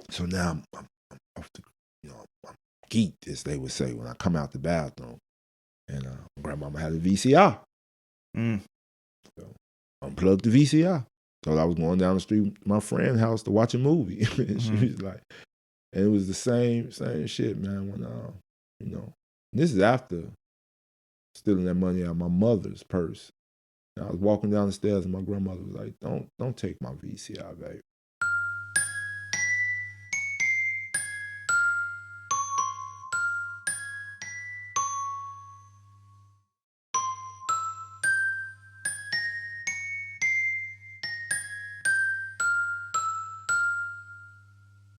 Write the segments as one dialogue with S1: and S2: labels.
S1: So now I'm off the, I'm geeked, as they would say, when I come out the bathroom. And grandmama had a VCR. So unplugged the VCR. So I was going down the street with my friend's house to watch a movie. And she was like, and it was the same shit, man. When this is after stealing that money out of my mother's purse. And I was walking down the stairs and my grandmother was like, don't take my VCR, babe.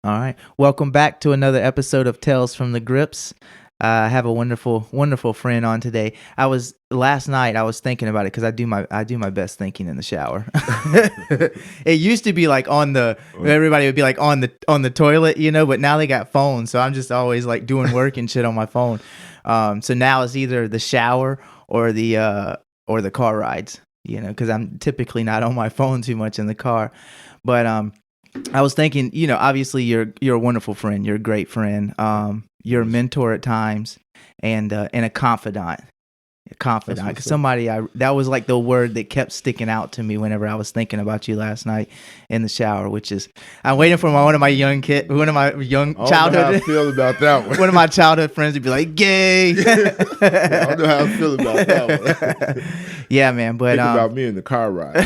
S2: All right. Welcome back to another episode of Tales from the Grips. I have a wonderful, wonderful friend on today. Last night I was thinking about it because I do my best thinking in the shower. It used to be like everybody would be like on the toilet, but now they got phones, so I'm just always like doing work and shit on my phone. So now it's either the shower or the car rides, because I'm typically not on my phone too much in the car. But I was thinking, obviously you're a wonderful friend. You're a great friend. You're a mentor at times, and a confidant. Because that was like the word that kept sticking out to me whenever I was thinking about you last night in the shower. Which is, I'm waiting for one of my young childhood.
S1: I don't know how I feel about that one.
S2: One of my childhood friends would be like, "Gay."
S1: I don't know how I feel about that one.
S2: Yeah, man. But
S1: think about me in the car ride.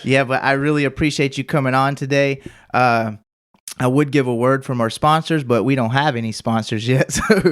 S2: Yeah, but I really appreciate you coming on today. I would give a word from our sponsors, but we don't have any sponsors yet. So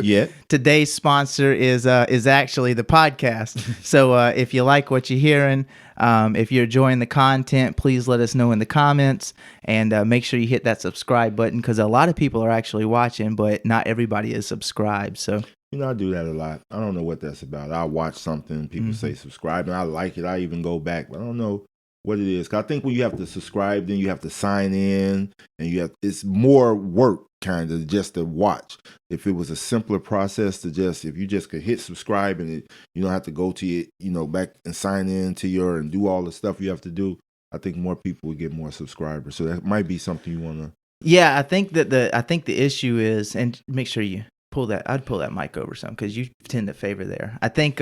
S2: today's sponsor is actually the podcast. So if you like what you're hearing, if you're enjoying the content, please let us know in the comments, and make sure you hit that subscribe button, because a lot of people are actually watching, but not everybody is subscribed. So
S1: I do that a lot. I don't know what that's about. I watch something, people say subscribe, and I like it. I even go back, but I don't know what it is. 'Cause I think when you have to subscribe, then you have to sign in, and it's more work kind of just to watch. If it was a simpler process if you just could hit subscribe and you don't have to go to it, back and sign in to and do all the stuff you have to do, I think more people would get more subscribers. So that might be something you want to.
S2: Yeah, I think the issue is, and make sure you pull that. I'd pull that mic over some, because you tend to favor there. I think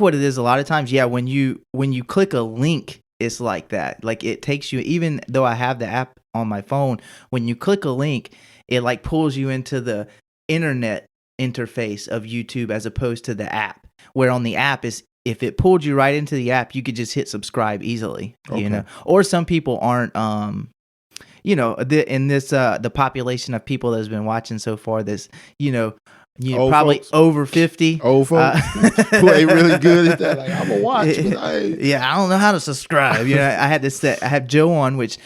S2: what it is a lot of times, when you click a link, it's like that. Like it takes you, even though I have the app on my phone, when you click a link, it like pulls you into the internet interface of YouTube as opposed to the app. Where on the app is, if it pulled you right into the app, you could just hit subscribe easily, Or some people aren't in this the population of people that's been watching so far, this probably folks. Over 50
S1: old folks who ain't really good at that. Like, I'm gonna watch, but
S2: I don't know how to subscribe. I have Joe on, which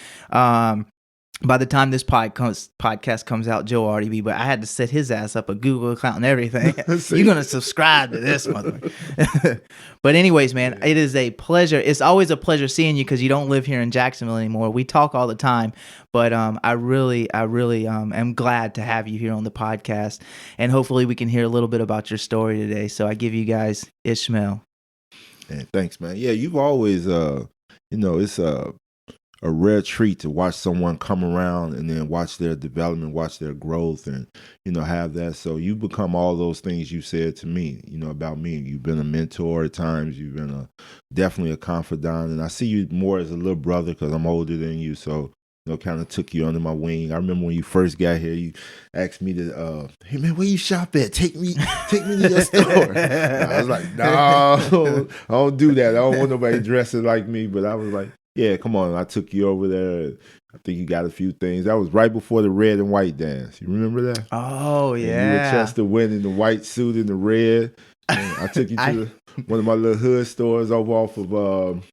S2: by the time this podcast comes out, Joe will already be, but I had to set his ass up a Google account and everything. You're going to subscribe to this motherfucker. But anyways, man, it is a pleasure. It's always a pleasure seeing you, because you don't live here in Jacksonville anymore. We talk all the time, but I really am glad to have you here on the podcast, and hopefully we can hear a little bit about your story today. So I give you guys Ishmael.
S1: Man, thanks, man. Yeah, you've always, it's a rare treat to watch someone come around and then watch their development, watch their growth, and have that. So you become all those things you said to me, about me. You've been a mentor at times. You've been definitely a confidant, and I see you more as a little brother because I'm older than you. So kind of took you under my wing. I remember when you first got here, you asked me to, hey man, where you shop at? Take me to your store. I was like, no, I don't do that. I don't want nobody dressing like me. But I was like, yeah, come on. I took you over there. I think you got a few things. That was right before the red and white dance. You remember that?
S2: Oh, yeah.
S1: And you and Chester went in the white suit and the red. And I took you to one of my little hood stores over off of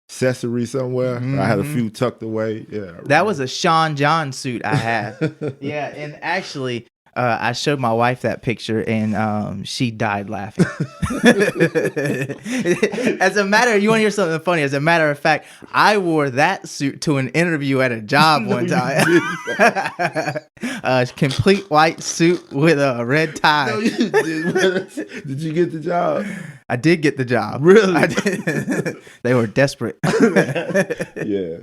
S1: Accessory somewhere. I had a few tucked away. Yeah,
S2: that was a Sean John suit I had. Yeah, and actually, I showed my wife that picture, and she died laughing. You want to hear something funny? As a matter of fact, I wore that suit to an interview at a job
S1: No,
S2: one
S1: you
S2: time.
S1: didn't.
S2: A complete white suit with a red tie.
S1: No, you did. Did you get the job?
S2: I did get the job.
S1: Really?
S2: I did. They were desperate.
S1: Yeah.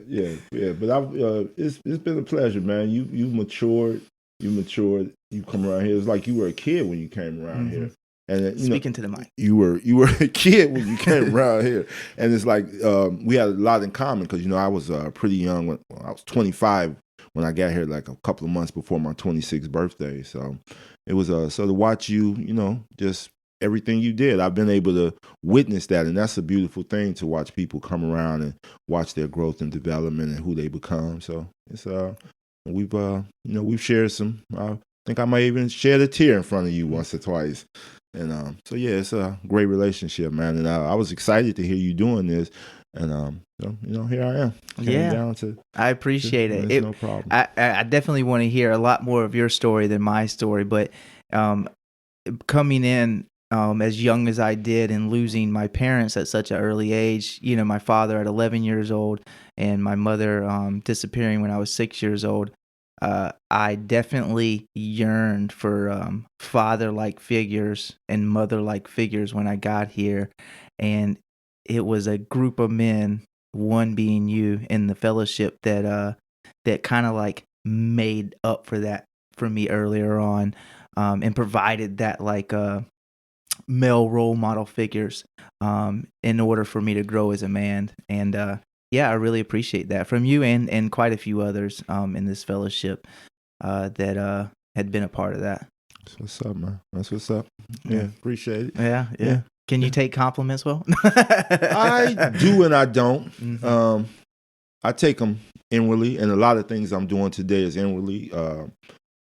S1: But it's been a pleasure, man. You matured. You matured. You come around here. It's like you were a kid when you came around here. And
S2: Speaking to the mic.
S1: you were a kid when you came around here, and it's like we had a lot in common because I was pretty young when I was 25 when I got here, like a couple of months before my 26th birthday. So it was so to watch you, just everything you did. I've been able to witness that, and that's a beautiful thing to watch people come around and watch their growth and development and who they become. So it's we've shared some. I think I might even shed a tear in front of you once or twice. And so yeah, it's a great relationship, man. And I was excited to hear you doing this, and here I am. Came down to.
S2: I appreciate it.
S1: It's no problem.
S2: I definitely want to hear a lot more of your story than my story, but coming in as young as I did and losing my parents at such an early age, my father at 11 years old and my mother disappearing when I was 6 years old. I definitely yearned for father-like figures and mother-like figures when I got here, and it was a group of men, one being you, in the fellowship that kind of like made up for that for me earlier on, and provided that like male role model figures in order for me to grow as a man. And I really appreciate that from you and quite a few others in this fellowship that had been a part of that.
S1: That's what's up, man. That's what's up. Yeah, appreciate it.
S2: Yeah. Can you take compliments well?
S1: I do and I don't. Mm-hmm. I take them inwardly, and a lot of things I'm doing today is inwardly. So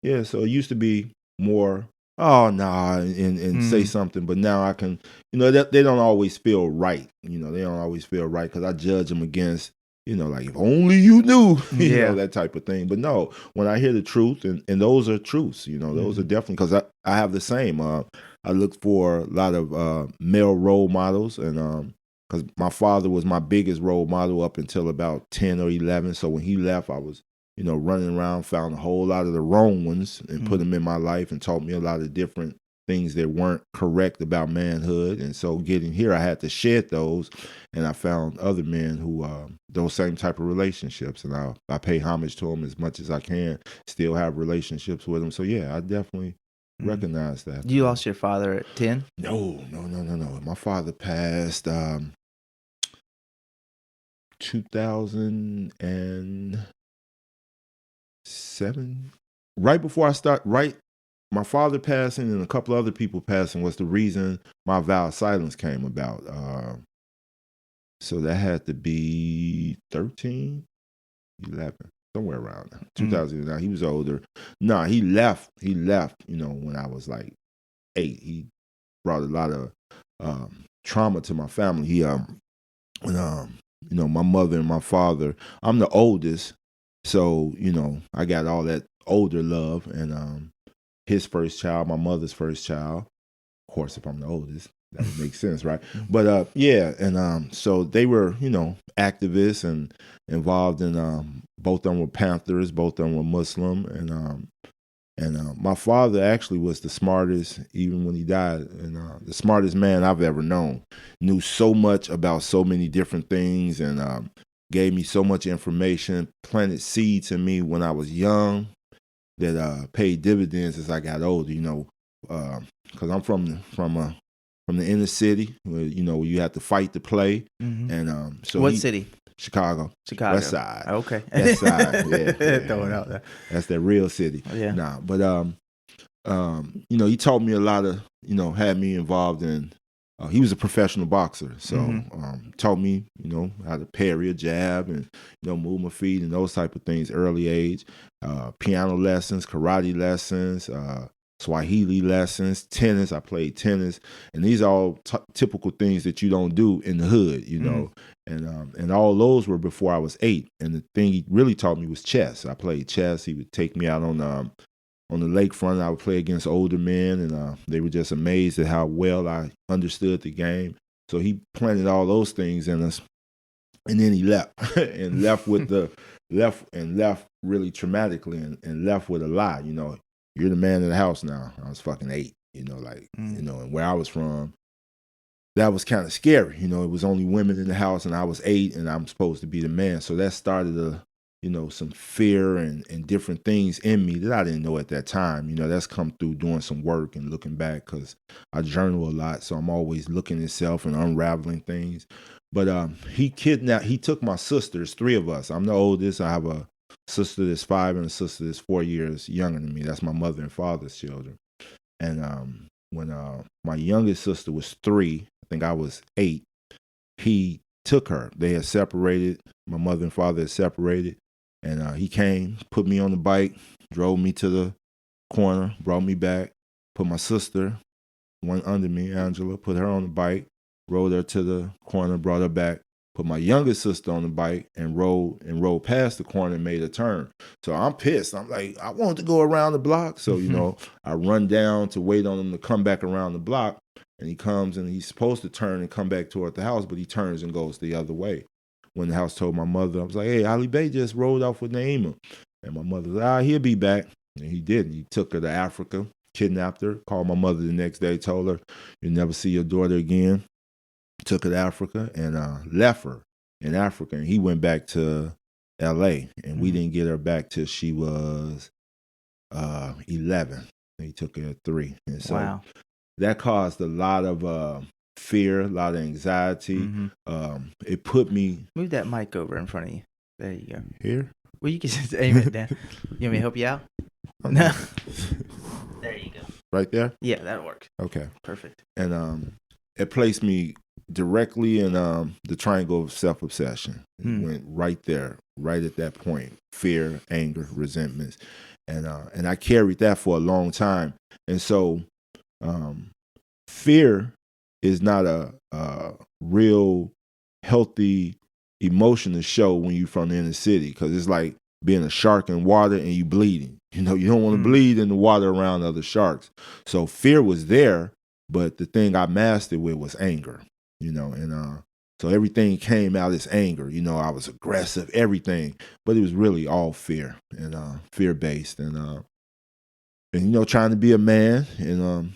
S1: it used to be more, oh, nah, and say something, but now I can, they don't always feel right. They don't always feel right because I judge them against, like if only you knew, that type of thing. But no, when I hear the truth, and those are truths, those are definitely, because I have the same. I look for a lot of male role models, and because my father was my biggest role model up until about 10 or 11. So when he left, I was, running around, found a whole lot of the wrong ones and put them in my life and taught me a lot of different things that weren't correct about manhood. And so getting here, I had to shed those, and I found other men who those same type of relationships, and I pay homage to them as much as I can, still have relationships with them. So yeah, I definitely recognize that.
S2: You lost your father at 10?
S1: No. My father passed 2007, right before I start. My father passing and a couple other people passing was the reason my vow of silence came about. So that had to be 13, 11, somewhere around 2009. He was older. No, he left. When I was like 8. He brought a lot of trauma to my family. He my mother and my father. I'm the oldest, so I got all that older love, and his first child, my mother's first child. Of course, if I'm the oldest, that would make sense, right? But and so they were, activists and involved in both of them were Panthers, both of them were Muslim, and my father actually was the smartest, even when he died, and the smartest man I've ever known. Knew so much about so many different things, and gave me so much information, planted seeds in me when I was young that paid dividends as I got older. Because I'm from the inner city, where you have to fight to play, and so
S2: what city?
S1: Chicago. West Side.
S2: Okay.
S1: West Side. Yeah.
S2: Throw it out there.
S1: That's that real city.
S2: Yeah.
S1: Nah, but he taught me a lot of, had me involved in. He was a professional boxer, so taught me, how to parry a jab and move my feet and those type of things early age. Piano lessons, karate lessons, Swahili lessons, tennis. I played tennis, and these are all typical things that you don't do in the hood, And all those were before I was 8. And the thing he really taught me was chess. I played chess. He would take me out on on the lakefront. I would play against older men, and they were just amazed at how well I understood the game. So he planted all those things in us, and then he left and left with the left really traumatically, and left with a lie. You're the man of the house now. I was fucking 8. And where I was from, that was kind of scary. It was only women in the house, and I was 8, and I'm supposed to be the man. So that started some fear and different things in me that I didn't know at that time. That's come through doing some work and looking back, because I journal a lot. So I'm always looking at self and unraveling things. But he took my sisters, 3 of us. I'm the oldest. I have a sister that's 5 and a sister that's 4 years younger than me. That's my mother and father's children. And when my youngest sister was 3, I think I was 8, he took her. They had separated. My mother and father had separated. And he came, put me on the bike, drove me to the corner, brought me back, put my sister, one under me, Angela, put her on the bike, rode her to the corner, brought her back, put my youngest sister on the bike, and rode past the corner and made a turn. So I'm pissed. I'm like, I want to go around the block. So, I run down to wait on him to come back around the block. And he comes, and he's supposed to turn and come back toward the house, but he turns and goes the other way. When the house told my mother, I was like, hey, Ali Bey just rolled off with Naima. And my mother was like, he'll be back. And he didn't. He took her to Africa, kidnapped her, called my mother the next day, told her, you'll never see your daughter again. Took her to Africa and left her in Africa. And he went back to L.A. And we didn't get her back till she was 11. And he took her at 3. And so that caused a lot of fear, a lot of anxiety. It put me...
S2: Move that mic over in front of you. There you go.
S1: Here?
S2: Well, you can just aim it down. You want me to help you out? No. There you go.
S1: Right there?
S2: Yeah, that'll work.
S1: Okay.
S2: Perfect.
S1: And it placed me directly in the triangle of self-obsession. It went right there, right at that point. Fear, anger, resentments. And I carried that for a long time. And so fear is not a real healthy emotion to show when you're from the inner city, because it's like being a shark in water and you bleeding. You don't want to bleed in the water around other sharks. So fear was there, but the thing I mastered with was anger. And so everything came out as anger. I was aggressive, everything, but it was really all fear and fear-based. And trying to be a man and,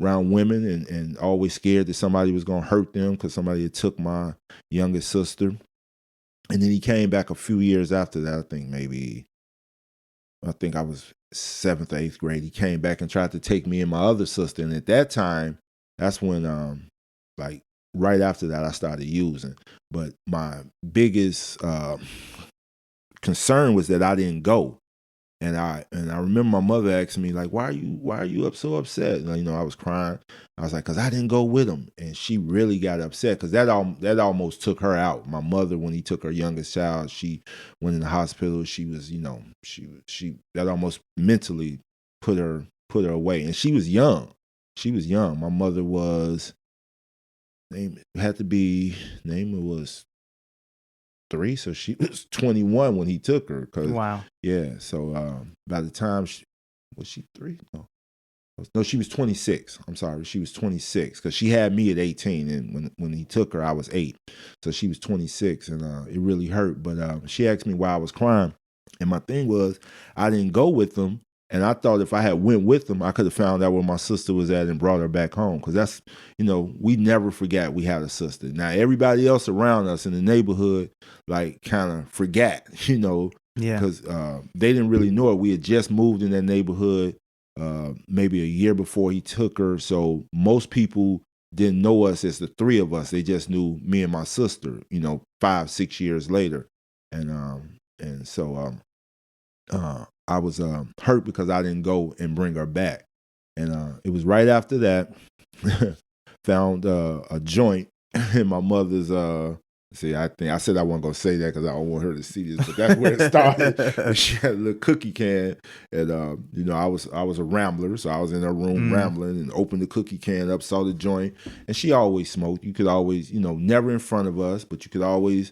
S1: around women and always scared that somebody was going to hurt them because somebody had took my youngest sister. And then he came back a few years after that. I think I was 7th or 8th grade. He came back and tried to take me and my other sister. And at that time, that's when, right after that, I started using. But my biggest concern was that I didn't go. And I remember my mother asking me, like, why are you up so upset? And, I was crying. I was like, because I didn't go with him. And she really got upset because that almost took her out. My mother, when he took her youngest child, she went in the hospital. She was, she that almost mentally put her away. And she was young. My mother was, Naima was 3, so she was 21 when he took her.
S2: Wow.
S1: Yeah, so by the time was she 3? No, she was 26. I'm sorry, she was 26 because she had me at 18, and when he took her, I was 8. So she was 26, and it really hurt. But she asked me why I was crying, and my thing was I didn't go with them. And I thought if I had went with them, I could have found out where my sister was at and brought her back home. Because that's, we never forgot we had a sister. Now, everybody else around us in the neighborhood, kind of forgot, because they didn't really know it. We had just moved in that neighborhood maybe a year before he took her. So most people didn't know us as the 3 of us. They just knew me and my sister, 5-6 years later. And so I was hurt because I didn't go and bring her back. And it was right after that, found a joint in my mother's, I said I wasn't going to say that because I don't want her to see this, but that's where it started. She had a little cookie can, and, I was a rambler, so I was in her room rambling and opened the cookie can up, saw the joint, and she always smoked. You could always, never in front of us, but you could always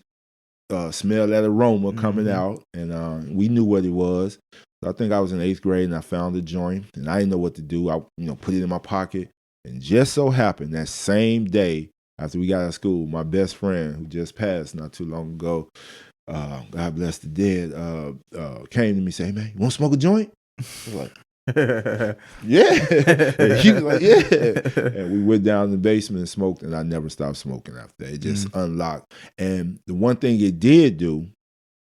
S1: smell that aroma coming out, and we knew what it was. I think I was in 8th grade, and I found a joint, and I didn't know what to do. I, put it in my pocket, and just so happened that same day after we got out of school, my best friend who just passed not too long ago, God bless the dead, came to me and said, "Hey man, you want to smoke a joint?" I was like, "Yeah." And he was like, "Yeah." And we went down in the basement and smoked, and I never stopped smoking after that. It just unlocked. And the one thing it did do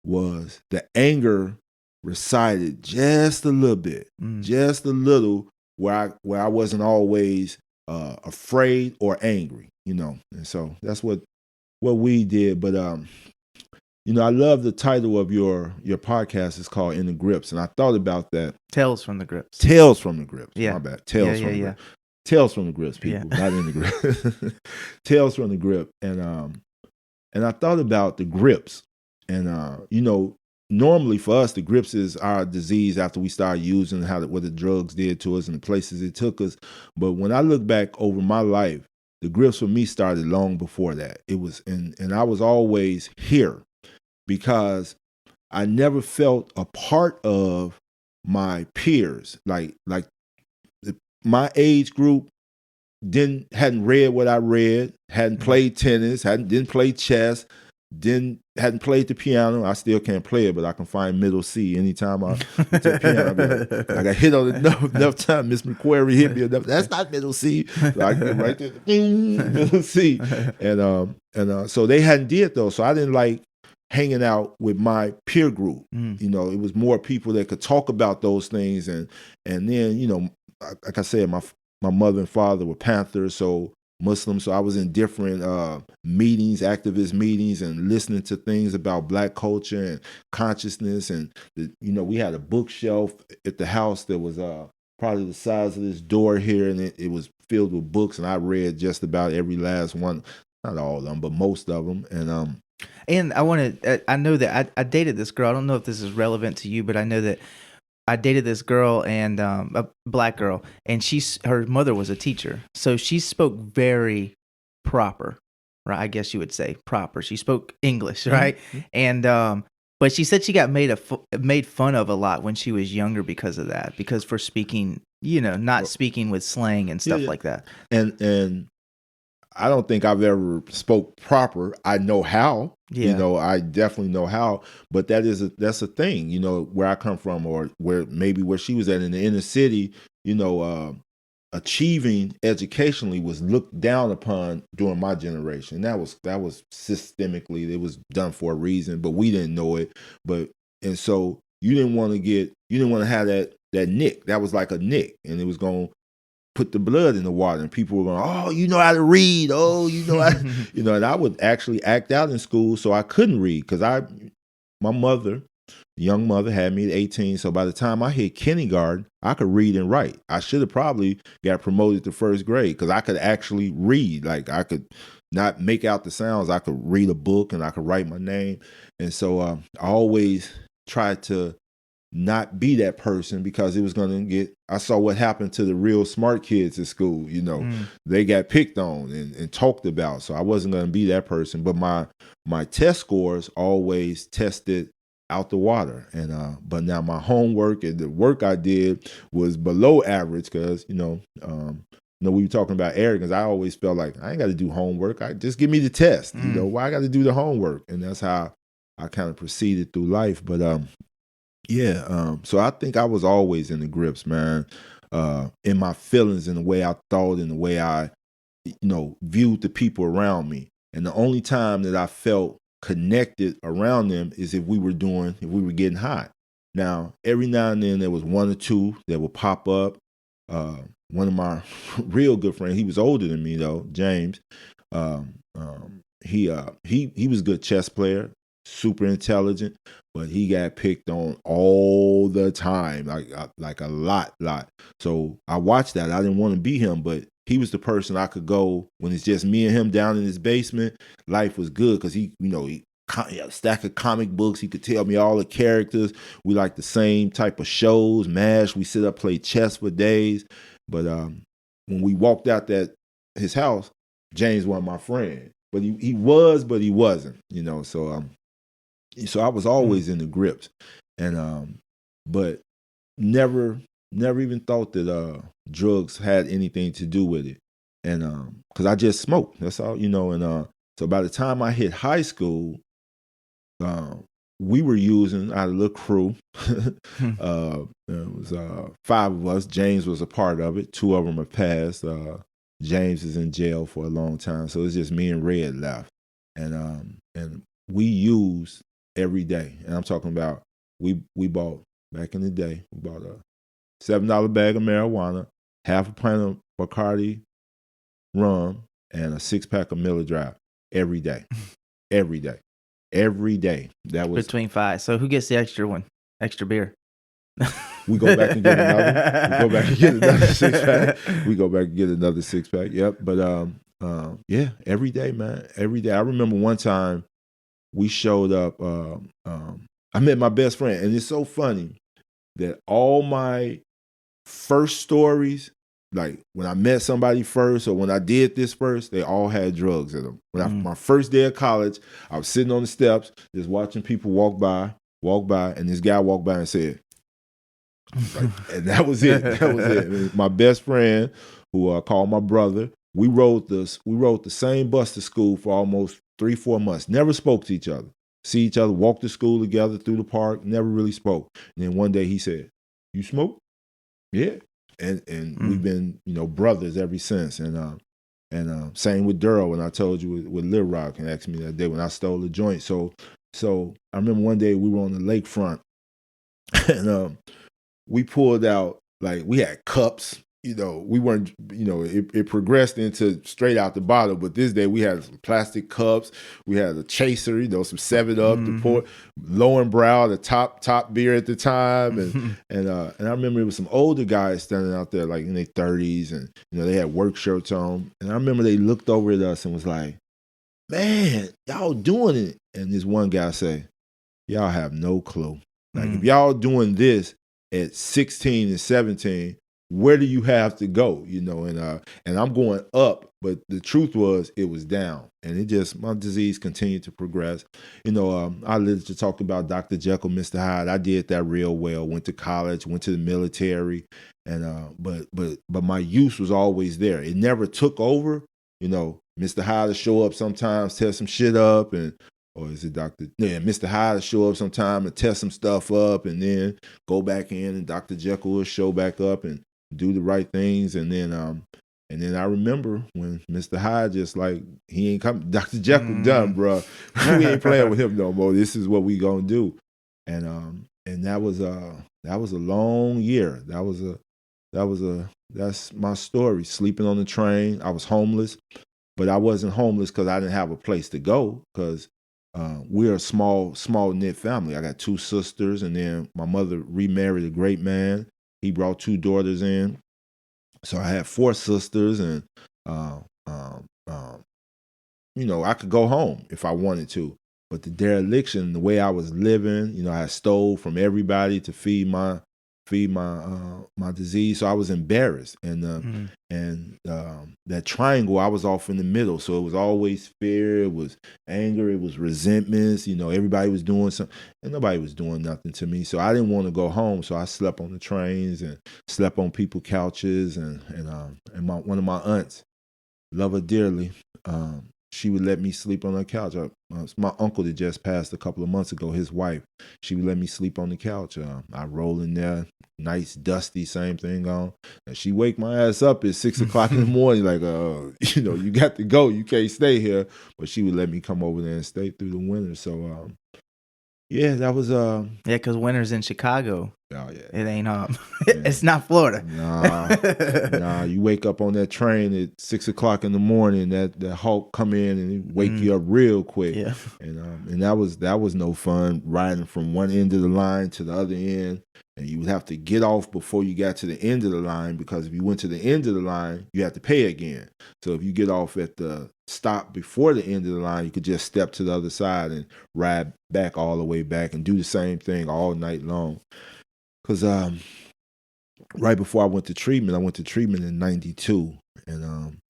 S1: was the anger resided just a little bit, just a little, where I wasn't always afraid or angry, And so that's what we did. But I love the title of your podcast. It's called In the Grips, and I thought about that.
S2: Tales from the Grips.
S1: Tales from the Grips.
S2: Yeah.
S1: My bad. Tales from the Grips. Tales from the Grips, people, not in the grip. Tales from the Grip, and I thought about the grips, and normally for us, the grips is our disease after we started using what the drugs did to us and the places it took us. But when I look back over my life, the grips for me started long before that. It was, and I was always here because I never felt a part of my peers, like my age group hadn't read what I read, hadn't played tennis, didn't play chess, hadn't played the piano. I still can't play it, but I can find middle C anytime I hit the piano. I be like, I got hit on it enough time. Miss McQuarrie hit me enough. That's not middle C. So I get right there, middle C, and so they hadn't did those. So I didn't like hanging out with my peer group. It was more people that could talk about those things, and then like I said, my mother and father were Panthers, so Muslims. So I was in different meetings, activist meetings, and listening to things about Black culture and consciousness. And we had a bookshelf at the house that was probably the size of this door here, and it was filled with books. And I read just about every last one, not all of them, but most of them.
S2: And I know that I dated this girl. I don't know if this is relevant to you, but I know that I dated this girl, and a Black girl, and her mother was a teacher, so she spoke very proper, right? I guess you would say proper. She spoke English, right? And but she said she got made fun of a lot when she was younger because of that, because for speaking, not speaking with slang and stuff like that.
S1: And I don't think I've ever spoke proper. I know how. I definitely know how, but that's a thing, where I come from, or where she was at in the inner city, achieving educationally was looked down upon during my generation. That was systemically, it was done for a reason, but we didn't know it. And so you didn't want to have that nick. That was like a nick, and it was going to put the blood in the water, and people were going, "Oh, you know how to read. Oh, you know how," and I would actually act out in school so I couldn't read, because my mother, young mother, had me at 18. So by the time I hit kindergarten, I could read and write. I should have probably got promoted to 1st grade, because I could actually read. Like, I could not make out the sounds. I could read a book and I could write my name. And so I always tried to not be that person, because it was going to I saw what happened to the real smart kids at school. They got picked on and talked about. So I wasn't going to be that person. But my test scores always tested out the water. And but now my homework and the work I did was below average, because we were talking about arrogance. I always felt like I ain't got to do homework. I just give me the test. Why I got to do the homework? And that's how I kind of proceeded through life. But so I think I was always in the grips, man, in my feelings, in the way I thought, in the way I, viewed the people around me. And the only time that I felt connected around them is if we were getting hot. Now, every now and then there was one or two that would pop up. One of my real good friends, he was older than me though, James. He was a good chess player, super intelligent, but he got picked on all the time, like a lot. So I watched that. I didn't want to be him, but he was the person I could go when it's just me and him down in his basement. Life was good, because he had a stack of comic books. He could tell me all the characters. We like the same type of shows, MASH. We sit up, play chess for days. But when we walked out his house, James wasn't my friend. But he was, but he wasn't. So I was always in the grips. And but never even thought that drugs had anything to do with it, and because I just smoked. That's all, and so by the time I hit high school, uh, we were using our little crew. It was 5 of us. James was a part of it. 2 of them have passed. James is in jail for a long time, so it's just me and Red left, and we used every day. And I'm talking about we bought back in the day. We bought a $7 bag of marijuana, half a pint of Bacardi rum, and a 6-pack of Miller Dry every day, every day, every day. That was
S2: between 5. So who gets the extra one? Extra beer.
S1: We go back and get another. We go back and get another 6-pack. We go back and get another 6-pack. Yep. But yeah, every day, man. Every day. I remember one time we showed up. I met my best friend, and it's so funny that all my first stories, like when I met somebody first or when I did this first, they all had drugs in them. My first day of college, I was sitting on the steps just watching people walk by, and this guy walked by and said, like, and that was it. That was it. My best friend, who I called my brother, we rode the same bus to school for almost 3-4 months. Never spoke to each other. See each other, walk to school together through the park. Never really spoke. And then one day he said, "You smoke?" Yeah. And we've been brothers ever since. And same with Durrell, when I told you with Lil Rock and asked me that day when I stole the joint. So I remember one day we were on the lakefront, and we pulled out, like, we had cups. We weren't, it progressed into straight out the bottle, but this day we had some plastic cups. We had a chaser, some 7-Up, the port, Lowenbrow, the top beer at the time. And I remember it was some older guys standing out there, like in their 30s, and, they had work shirts on. And I remember they looked over at us and was like, "Man, y'all doing it." And this one guy said, "Y'all have no clue. Like, if y'all doing this at 16 and 17, where do you have to go?" And I'm going up, but the truth was it was down, and my disease continued to progress. I literally talked about Dr. Jekyll, Mr. Hyde. I did that real well. Went to college, went to the military, and but my use was always there. It never took over. Mr. Hyde will show up sometimes, tear some shit up, or is it Dr. Yeah, Mr. Hyde will show up sometime and test some stuff up, and then go back in, and Dr. Jekyll will show back up and do the right things. And then I remember when Mr. Hyde just like, he ain't coming. Dr. Jekyll done, bro. We ain't playing with him no more. This is what we gonna do. And that was a long year. That's my story. Sleeping on the train. I was homeless, but I wasn't homeless because I didn't have a place to go, because we're a small knit family. I got 2 sisters, and then my mother remarried a great man. He brought 2 daughters in, so I had 4 sisters, and I could go home if I wanted to. But the dereliction, the way I was living, I stole from everybody to feed my disease. So I was embarrassed, and that triangle, I was off in the middle. So it was always fear, it was anger, it was resentments. Everybody was doing something, and nobody was doing nothing to me. So I didn't want to go home. So I slept on the trains and slept on people's couches, and one of my aunts, love her dearly, she would let me sleep on her couch. It's my uncle that just passed a couple of months ago, his wife. She would let me sleep on the couch. I roll in there, nice, dusty, same thing on. And she wake my ass up at 6 o'clock in the morning, like, you got to go. You can't stay here. But she would let me come over there and stay through the winter. So, yeah, that was
S2: yeah, because winter's in Chicago.
S1: Oh yeah,
S2: it ain't it's not Florida.
S1: Nah. You wake up on that train at 6 o'clock in the morning. That Hulk come in and wake you up real quick.
S2: Yeah,
S1: and that was no fun, riding from one end of the line to the other end. And you would have to get off before you got to the end of the line, because if you went to the end of the line, you have to pay again. So if you get off at the stop before the end of the line, you could just step to the other side and ride back all the way back and do the same thing all night long. Because right before I went to treatment in 92. And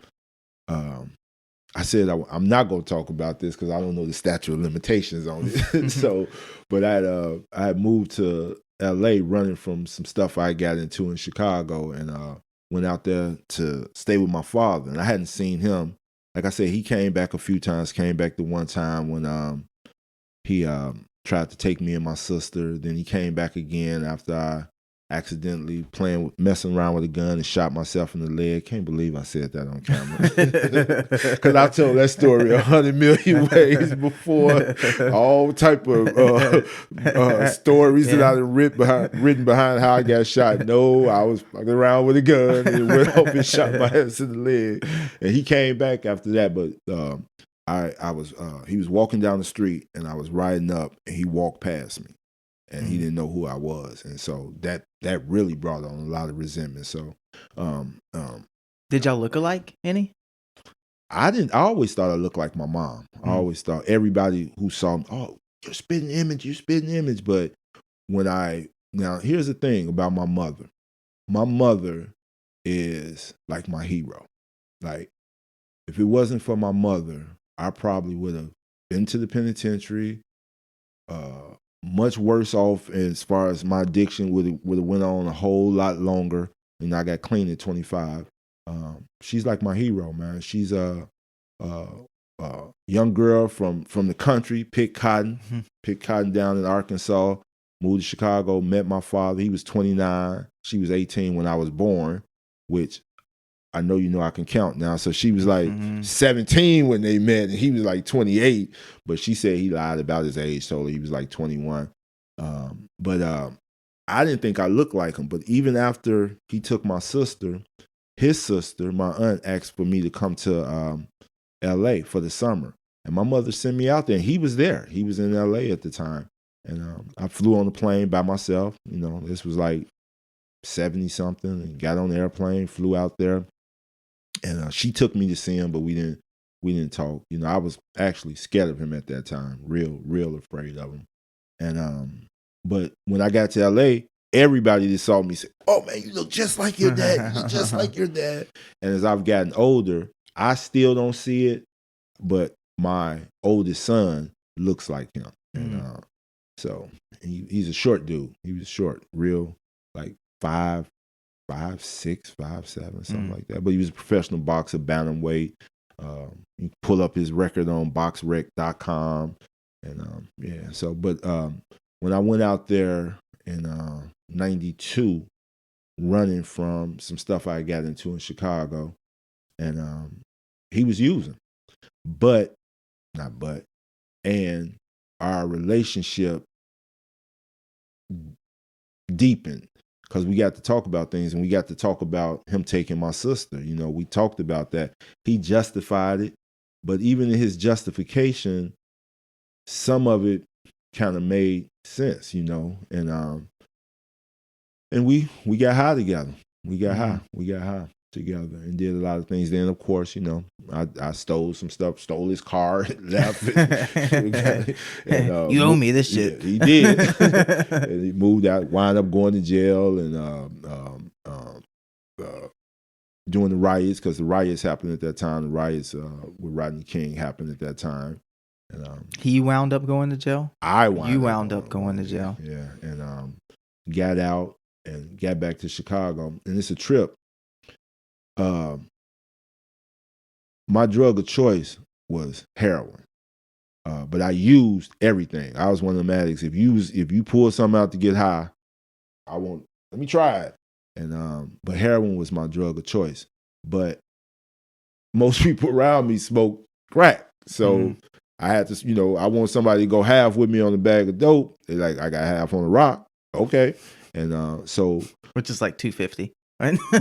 S1: I said I'm not going to talk about this because I don't know the statute of limitations on it. So, but I had moved to L.A. running from some stuff I got into in Chicago, and went out there to stay with my father. And I hadn't seen him. Like I said, he came back a few times. Came back the one time when he tried to take me and my sister. Then he came back again after I accidentally messing around with a gun and shot myself in the leg. Can't believe I said that on camera. Because I told that story 100 million ways before. All type of stories that I've written behind how I got shot. No, I was fucking around with a gun and went off and shot my ass in the leg. And he came back after that, but I was he was walking down the street and I was riding up and he walked past me. And he didn't know who I was, and so that really brought on a lot of resentment. So,
S2: did y'all look alike? Any?
S1: I didn't. I always thought I looked like my mom. I always thought everybody who saw me, oh, you're spitting image. But now here's the thing about my mother. My mother is like my hero. Like, if it wasn't for my mother, I probably would have been to the penitentiary. Much worse off as far as my addiction would have went on a whole lot longer. And I got clean at 25. She's like my hero, man. She's a young girl from the country, picked cotton down in Arkansas, moved to Chicago, met my father. He was 29. She was 18 when I was born, which I know I can count now. So she was like 17 when they met, and he was like 28. But she said he lied about his age, told her he was like 21. But I didn't think I looked like him. But even after he took my sister, his sister, my aunt, asked for me to come to L.A. for the summer. And my mother sent me out there, and he was there. He was in L.A. at the time. And I flew on the plane by myself. This was like 70-something, and got on the airplane, flew out there. And she took me to see him, but we didn't talk. I was actually scared of him at that time, real afraid of him. And but when I got to LA, everybody that saw me said, "Oh man, you look just like your dad. You look just like your dad." And as I've gotten older, I still don't see it, but my oldest son looks like him. And so he's a short dude. He was short, real, like 5'6", 5'7", something like that. But he was a professional boxer, bantamweight. You pull up his record on boxrec.com. And yeah, so, but when I went out there in 92, running from some stuff I got into in Chicago, and he was using, and our relationship deepened. Because we got to talk about things, and we got to talk about him taking my sister. We talked about that. He justified it, but even in his justification, some of it kind of made sense, and we got high together. We got high together, and did a lot of things. Then, of course, I stole some stuff, stole his car, left.
S2: You owe me this shit.
S1: Yeah, he did. And he moved out, wound up going to jail, and doing the riots, because the riots happened at that time. The riots with Rodney King happened at that time. And
S2: he wound up going to jail.
S1: You
S2: wound up going to jail.
S1: Yeah, and got out and got back to Chicago, and it's a trip. My drug of choice was heroin, but I used everything. I was one of them addicts. If you pull something out to get high, let me try it. And but heroin was my drug of choice. But most people around me smoke crack, so I had to, I want somebody to go half with me on the bag of dope. They're like, I got half on the rock, okay, and so
S2: which is like $2.50. Right?
S1: You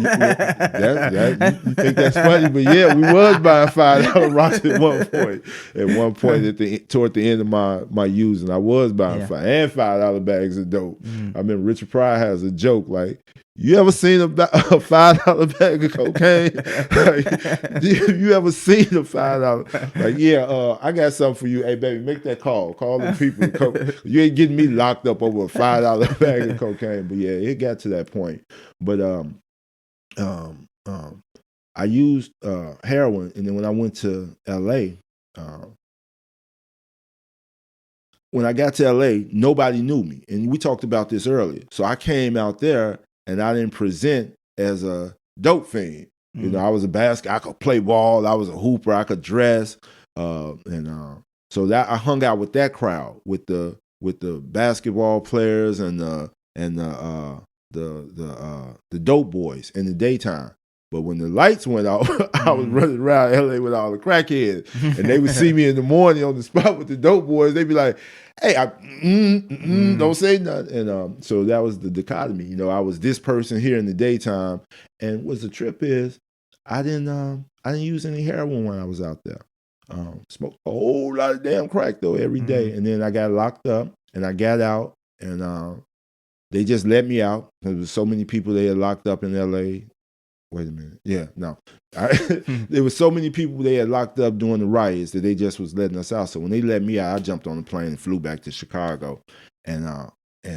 S1: think that's funny, but yeah, we was buying $5 rocks at one point. At one point, toward the end of my using, I was buying $5 bags of dope. I remember Richard Pryor has a joke like, "You ever seen a $5 bag of cocaine? Like, you ever seen a $5? Like, yeah, I got something for you. Hey, baby, make that call. Call the people. You ain't getting me locked up over a $5 bag of cocaine." But yeah, it got to that point. But I used heroin, and then when I went to LA, when I got to LA, nobody knew me. And we talked about this earlier. So I came out there and I didn't present as a dope fiend. You know, I was a I could play ball, I was a hooper, I could dress. So that I hung out with that crowd, with the basketball players and the dope boys in the daytime. But when the lights went out, I was running around LA with all the crackheads. And they would see me in the morning on the spot with the dope boys. They'd be like, hey, don't say nothing. And so that was the dichotomy. You know, I was this person here in the daytime. And what the trip is, I didn't use any heroin when I was out there. Smoked a whole lot of damn crack though every day. And then I got locked up and I got out and they just let me out. There was so many people they had locked up in LA. Wait a minute. Yeah, no. There was so many people they had locked up during the riots that they just was letting us out. So when they let me out, I jumped on the plane and flew back to Chicago. And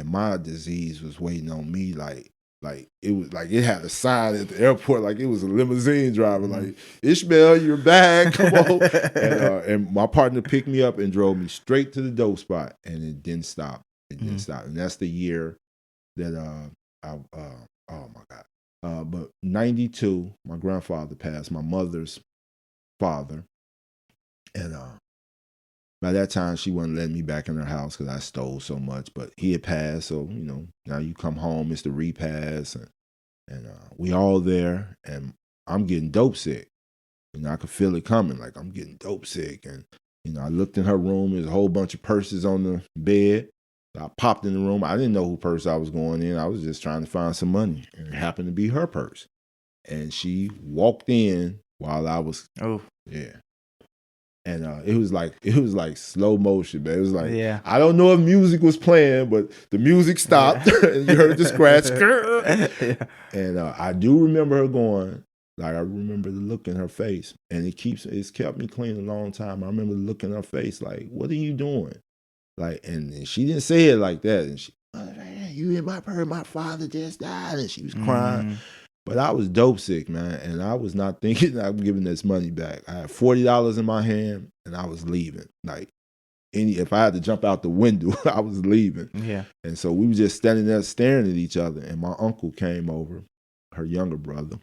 S1: my disease was waiting on me like it was like it had a sign at the airport like it was a limousine driver like, Ishmael, you're back, come on. And my partner picked me up and drove me straight to the dope spot, and it didn't stop. It didn't stop. And that's the year that oh my God. But 92, my grandfather passed, my mother's father. And by that time, she wasn't letting me back in her house because I stole so much. But he had passed, so, you know, now you come home, it's the repass. And we all there, and I'm getting dope sick. You know, I could feel it coming, like I'm getting dope sick. And, you know, I looked in her room, there's a whole bunch of purses on the bed. I popped in the room. I didn't know who purse I was going in. I was just trying to find some money. And it happened to be her purse. And she walked in while I was yeah. And it was like slow motion, man. It was like I don't know if music was playing, but the music stopped and you heard the scratch. And I do remember her going, like I remember the look in her face. And it's kept me clean a long time. I remember the look in her face, like, what are you doing? Like, and she didn't say it like that. And she, you in my purse, my father just died. And she was crying. But I was dope sick, man. And I was not thinking I'm giving this money back. I had $40 in my hand and I was leaving. Like, if I had to jump out the window, I was leaving.
S2: Yeah.
S1: And so we were just standing there staring at each other. And my uncle came over, her younger brother.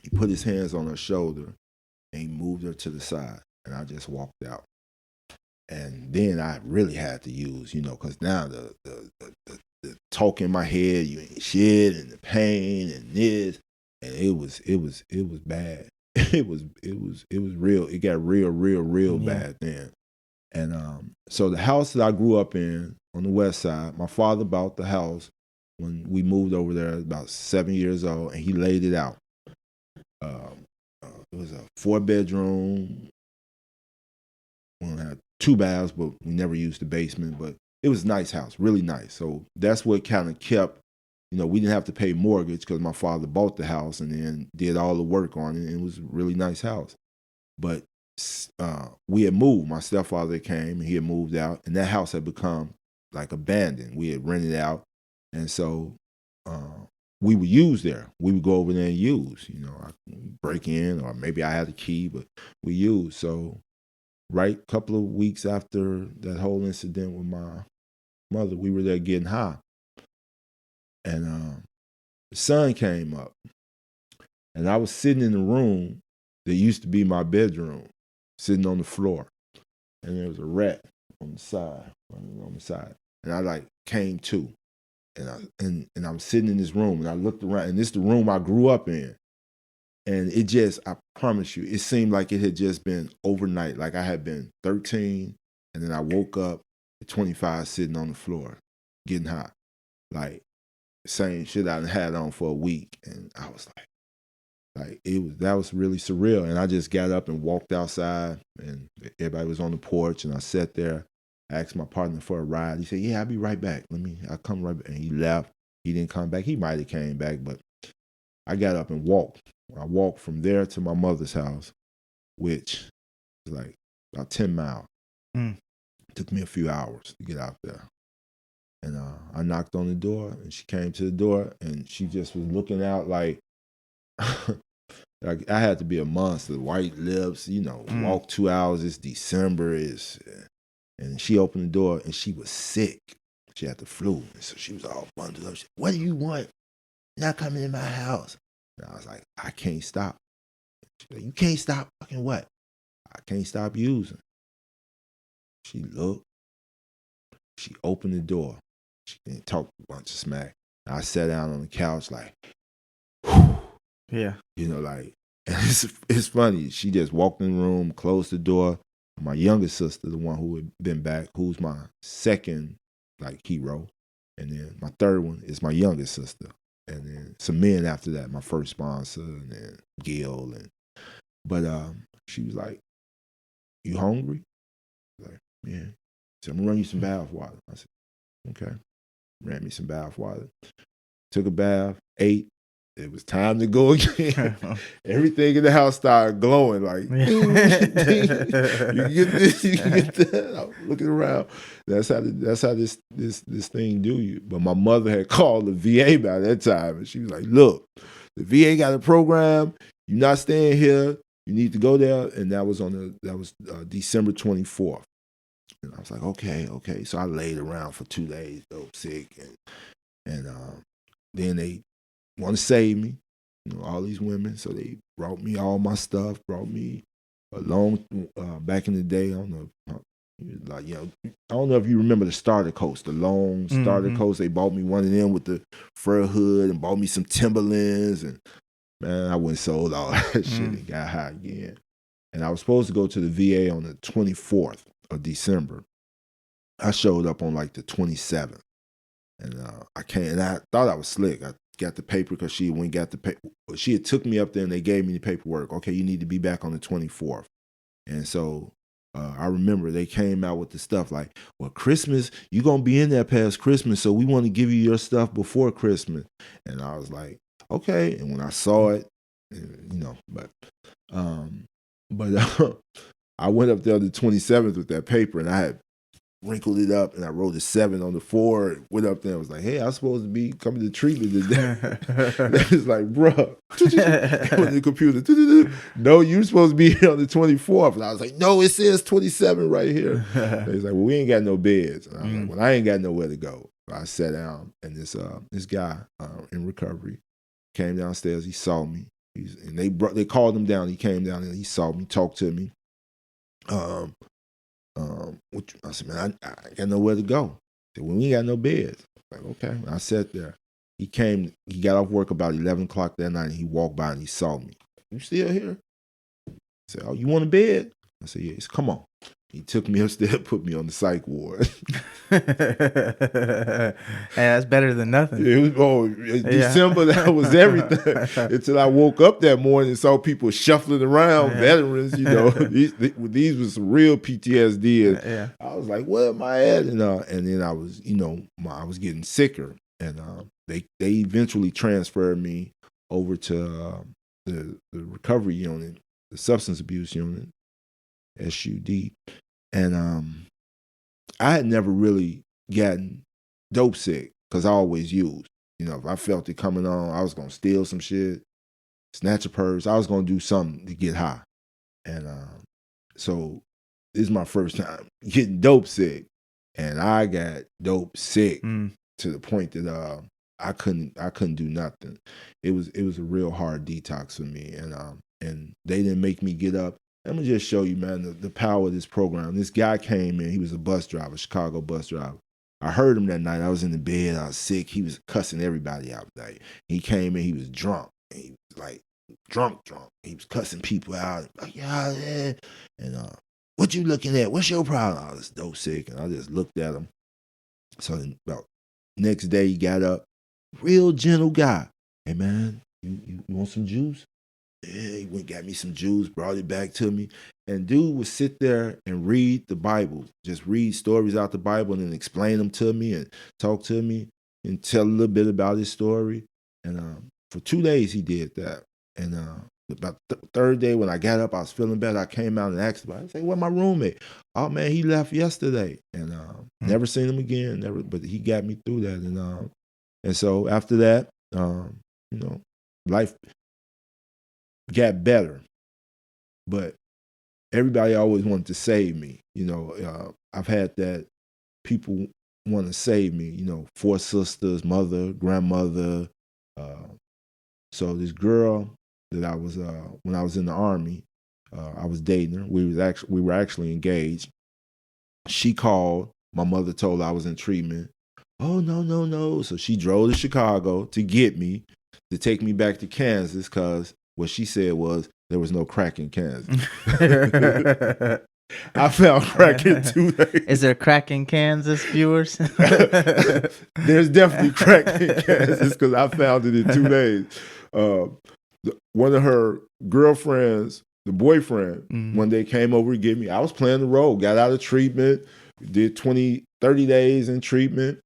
S1: He put his hands on her shoulder and he moved her to the side. And I just walked out. And then I really had to use, you know, because now the talk in my head, you ain't shit, and the pain and this, and it was bad. It was real. It got real bad then. And so the house that I grew up in on the west side, my father bought the house when we moved over there about 7 years old, and he laid it out. It was a 4-bedroom. We had 2 baths, but we never used the basement. But it was a nice house, really nice. So that's what kind of kept, you know, we didn't have to pay mortgage because my father bought the house and then did all the work on it. And it was a really nice house. But we had moved. My stepfather came and he had moved out, and that house had become like abandoned. We had rented out. And so we would use there. We would go over there and use, you know, I break in, or maybe I had a key, but we used. So right a couple of weeks after that whole incident with my mother, we were there getting high. And the sun came up. And I was sitting in the room that used to be my bedroom, sitting on the floor. And there was a rat on the side, running on the side. And I like came to. And I'm sitting in this room and I looked around, and this is the room I grew up in. And it just, I promise you, it seemed like it had just been overnight. Like I had been 13 and then I woke up at 25 sitting on the floor, getting high. Like same shit I had on for a week. And I was like that was really surreal. And I just got up and walked outside, and everybody was on the porch, and I sat there. I asked my partner for a ride. He said, yeah, I'll be right back. I'll come right back. And he left. He didn't come back. He might have came back, but I got up and walked. I walked from there to my mother's house, which was like about 10 miles. It took me a few hours to get out there. And I knocked on the door, and she came to the door, and she just was looking out like, like I had to be a monster. White lips, you know, walk 2 hours. It's December. And she opened the door, and she was sick. She had the flu, and so she was all bundled up. She said, "What do you want? You're not coming in my house." And I was like, "I can't stop." She said, "You can't stop fucking what?" "I can't stop using." She looked. She opened the door. She talked a bunch of smack. And I sat down on the couch like, whew.
S2: Yeah.
S1: You know, like, and it's funny. She just walked in the room, closed the door. My youngest sister, the one who had been back, who's my second like hero, and then my third one is my youngest sister, and then some men after that, my first sponsor, and then Gil, but she was like, "You hungry?" I was like, "Yeah." She said, "I'm gonna run you some bath water." I said, "Okay." Ran me some bath water. Took a bath, ate. It was time to go again. Everything in the house started glowing like, you can get this, you can get that. I was looking around. That's how this thing do you. But my mother had called the VA by that time, and she was like, "Look, the VA got a program. You're not staying here. You need to go there." And that was December 24th. And I was like, okay. So I laid around for 2 days, dope sick, and then they want to save me, all these women. So they brought me all my stuff, brought me a long, back in the day, I don't know, like, I don't know if you remember the starter coats, the long starter coats. They bought me one of them with the fur hood and bought me some Timberlands. And man, I went and sold all that shit and got high again. And I was supposed to go to the VA on the 24th of December. I showed up on like the 27th. And I came, and I thought I was slick. I got the paper because she went and got the paper. She had took me up there and they gave me the paperwork. Okay, you need to be back on the 24th. And so I remember they came out with the stuff like, "Well, Christmas, you're going to be in there past Christmas, so we want to give you your stuff before Christmas." And I was like, okay. And when I saw it, but I went up there the 27th with that paper, and I had wrinkled it up, and I wrote a 7 on the 4. Went up there and was like, "Hey, I'm supposed to be coming to treatment today." It's like, "Bruh," on the computer, "No, you're supposed to be here on the 24th." And I was like, "No, it says 27 right here." He's like, "Well, we ain't got no beds." And I was like, "Well, I ain't got nowhere to go." I sat down, and this guy in recovery came downstairs. He saw me, and they called him down. He came down and he saw me, talked to me. I said, "Man, I got nowhere to go." He said, "Well, we ain't got no beds." I was like, okay. And I sat there. He got off work about 11 o'clock that night, and he walked by and he saw me. "You still here?" I said, "Oh, you want a bed?" I said, "Yes." "Come on." He took me upstairs, put me on the psych ward.
S2: Hey, that's better than nothing.
S1: It was, December, that was everything. Until I woke up that morning and saw people shuffling around, veterans, these was some real PTSD. And I was like, "Where am I at?" And then I was, I was getting sicker. And they eventually transferred me over to the recovery unit, the substance abuse unit, SUD. And I had never really gotten dope sick because I always used. If I felt it coming on, I was going to steal some shit, snatch a purse. I was going to do something to get high. And so this is my first time getting dope sick. And I got dope sick to the point that I couldn't do nothing. It was a real hard detox for me. And they didn't make me get up. I'm going to just show you, man, the power of this program. This guy came in. He was a bus driver, Chicago bus driver. I heard him that night. I was in the bed. I was sick. He was cussing everybody out. Like, he came in. He was drunk. And he was like drunk. He was cussing people out. Like, "Yeah. And what you looking at? What's your problem?" I was dope sick. And I just looked at him. So then about next day, he got up. Real gentle guy. "Hey, man, you want some juice?" Yeah, he went got me some juice, brought it back to me. And dude would sit there and read the Bible, just read stories out the Bible and then explain them to me and talk to me and tell a little bit about his story. And for 2 days he did that. And about the third day when I got up, I was feeling better. I came out and asked about it. I said, "Where's my roommate?" "Oh, man, he left yesterday." And never seen him again. But he got me through that. And so after that, life got better, but everybody always wanted to save me. I've had that people want to save me. Four sisters, mother, grandmother. Uh, so this girl that I was when I was in the army, I was dating her. We were actually engaged. She called. My mother told her I was in treatment. Oh, no, no, no. So she drove to Chicago to get me, to take me back to Kansas, because what she said was there was no crack in Kansas. I found crack in 2 days.
S2: Is there crack in Kansas, viewers?
S1: There's definitely crack in Kansas because I found it in 2 days. One of her girlfriends, the boyfriend, one day came over to get me. I was playing the role, got out of treatment, did 30 days in treatment,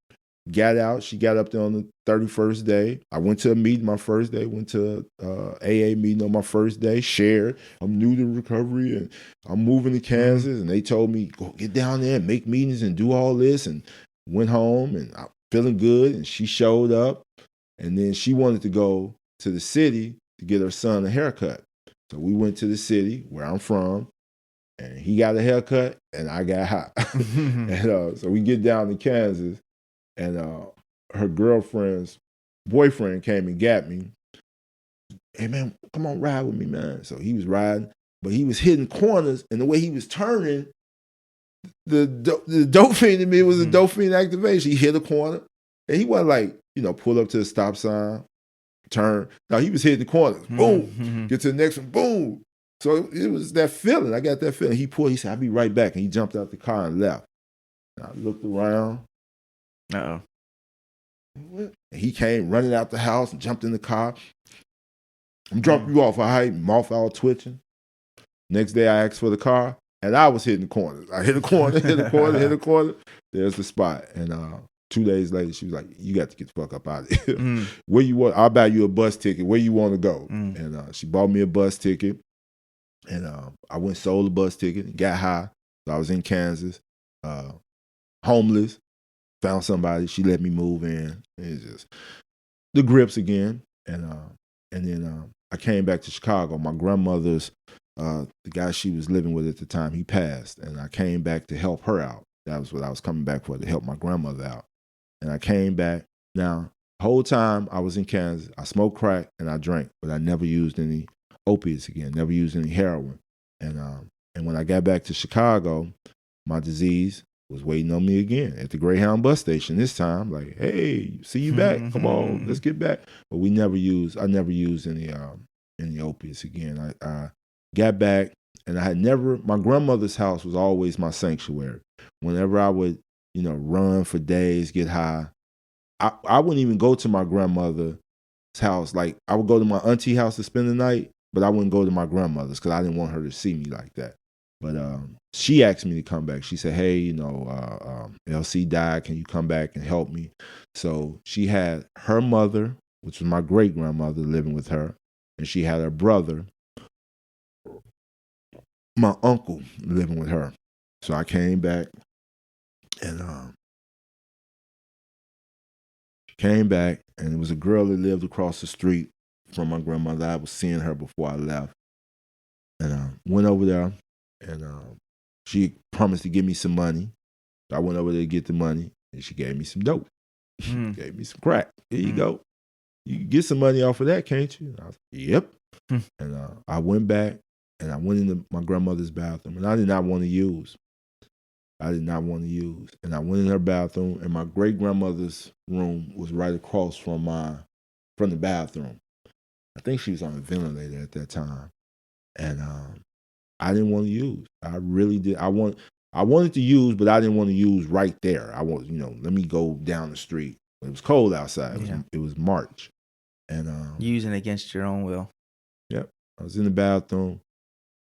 S1: got out. She got up there on the 31st day. I went to a meeting my first day, went to AA meeting on my first day, shared. I'm new to recovery and I'm moving to Kansas. And they told me, go get down there and make meetings and do all this. And went home and I'm feeling good. And she showed up. And then she wanted to go to the city to get her son a haircut. So we went to the city where I'm from. And he got a haircut and I got hot. And so we get down to Kansas. And her girlfriend's boyfriend came and got me. Hey, man, come on, ride with me, man. So he was riding, but he was hitting corners, and the way he was turning, the dope fiend in me was a dope fiend activation. He hit a corner, and he wasn't like, pull up to the stop sign, turn. No, he was hitting the corners. Boom. Get to the next one. Boom. So it was that feeling. I got that feeling. He pulled. He said, I'll be right back. And he jumped out the car and left. And I looked around.
S2: Uh-oh.
S1: And he came running out the house and jumped in the car. I'm dropping you off. I mouth all twitching. Next day I asked for the car and I was hitting the corners. I hit a corner, hit a corner, hit a corner. There's the spot. And 2 days later, she was like, you got to get the fuck up out of here. Where you want? I'll buy you a bus ticket. Where you want to go? And she bought me a bus ticket. And I went sold a bus ticket and got high. So I was in Kansas, homeless. Found somebody. She let me move in. It's just the grips again. And then I came back to Chicago. My grandmother's, the guy she was living with at the time, he passed. And I came back to help her out. That was what I was coming back for, to help my grandmother out. And I came back. Now, the whole time I was in Kansas, I smoked crack and I drank, but I never used any opiates again, never used any heroin. And when I got back to Chicago, my disease was waiting on me again at the Greyhound bus station. This time, like, hey, see you back. Come on, let's get back. But I never used any opiates again. I got back, and my grandmother's house was always my sanctuary. Whenever I would, run for days, get high, I wouldn't even go to my grandmother's house. Like, I would go to my auntie house to spend the night, but I wouldn't go to my grandmother's because I didn't want her to see me like that. But she asked me to come back. She said, hey, LC died. Can you come back and help me? So she had her mother, which was my great-grandmother, living with her. And she had her brother, my uncle, living with her. So I came back and it was a girl that lived across the street from my grandmother. I was seeing her before I left. And went over there. And she promised to give me some money. I went over there to get the money, and she gave me some dope. Gave me some crack. Here you go. You can get some money off of that, can't you? And I was like, yep. And I went back, and I went into my grandmother's bathroom, and I did not want to use. And I went in her bathroom, and my great-grandmother's room was right across from the bathroom. I think she was on a ventilator at that time. And I didn't want to use. I really did. I wanted to use, but I didn't want to use right there. I want, let me go down the street. It was cold outside. It was March. And
S2: using against your own will.
S1: Yep. I was in the bathroom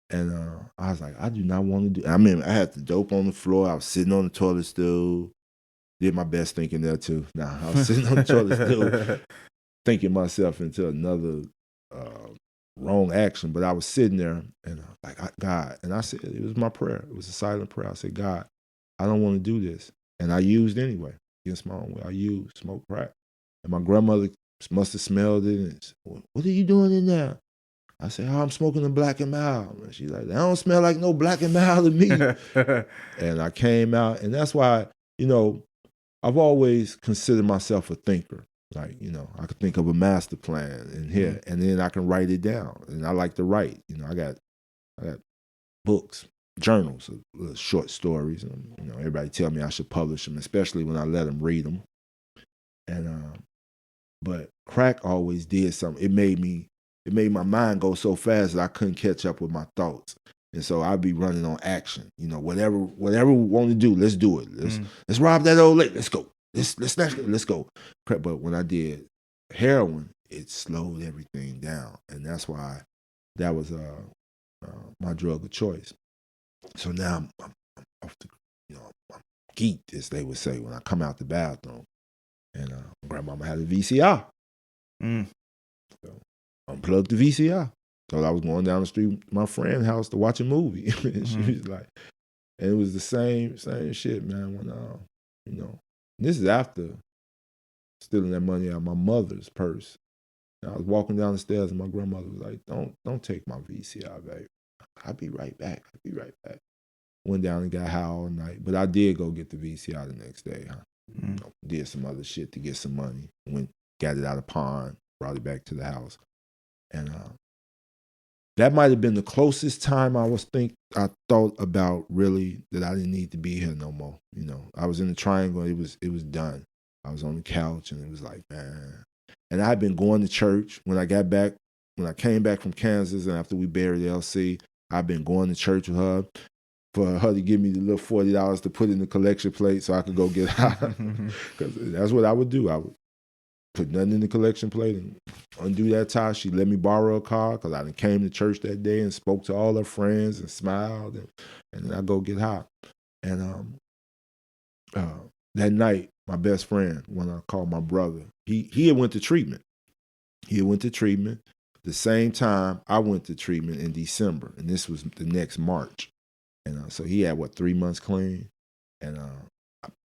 S1: and I was like, I do not want to do. I mean, I had the dope on the floor. I was sitting on the toilet stool. Did my best thinking there too. Nah, I was sitting on the toilet stool thinking myself into another wrong action, but I was sitting there and like, God, and I said, it was my prayer. It was a silent prayer. I said, God, I don't want to do this. And I used anyway, against my own will. I smoked crack. And my grandmother must have smelled it and said, what are you doing in there? I said, oh, I'm smoking a Black and Mild. And she's like, that don't smell like no Black and Mild to me. And I came out, and that's why, I've always considered myself a thinker. Like, I could think of a master plan in here, and then I can write it down. And I like to write. I got books, journals, short stories. And, everybody tell me I should publish them, especially when I let them read them. And but crack always did something. It made my mind go so fast that I couldn't catch up with my thoughts. And so I'd be running on action. Whatever we want to do, let's do it. Let's rob that old lady. Let's go. Let's go. But when I did heroin, it slowed everything down, and that's why that was my drug of choice. So now I'm off the, I'm geeked, as they would say, when I come out the bathroom, and grandmama had a VCR. So unplugged the VCR. So I was going down the street to my friend's house to watch a movie. And she was like, and it was the same shit, man. When this is after stealing that money out of my mother's purse. And I was walking down the stairs, and my grandmother was like, "Don't take my VCR, babe. I'll be right back. Went down and got high all night, but I did go get the VCR the next day. Did some other shit to get some money. Went, got it out of pawn, brought it back to the house, and that might have been the closest time I thought about really that I didn't need to be here no more. I was in the triangle. It was done. I was on the couch, and it was like, man. And I had been going to church when I came back from Kansas, and after we buried LC, I've been going to church with her for her to give me the little $40 to put in the collection plate so I could go get high. Because that's what I would do. I would put nothing in the collection plate and undo that tie. She let me borrow a car because I came to church that day and spoke to all her friends and smiled, and then I go get high. And that night, my best friend, when I called my brother, he had went to treatment. The same time I went to treatment in December, and this was the next March. And so he had 3 months clean, and I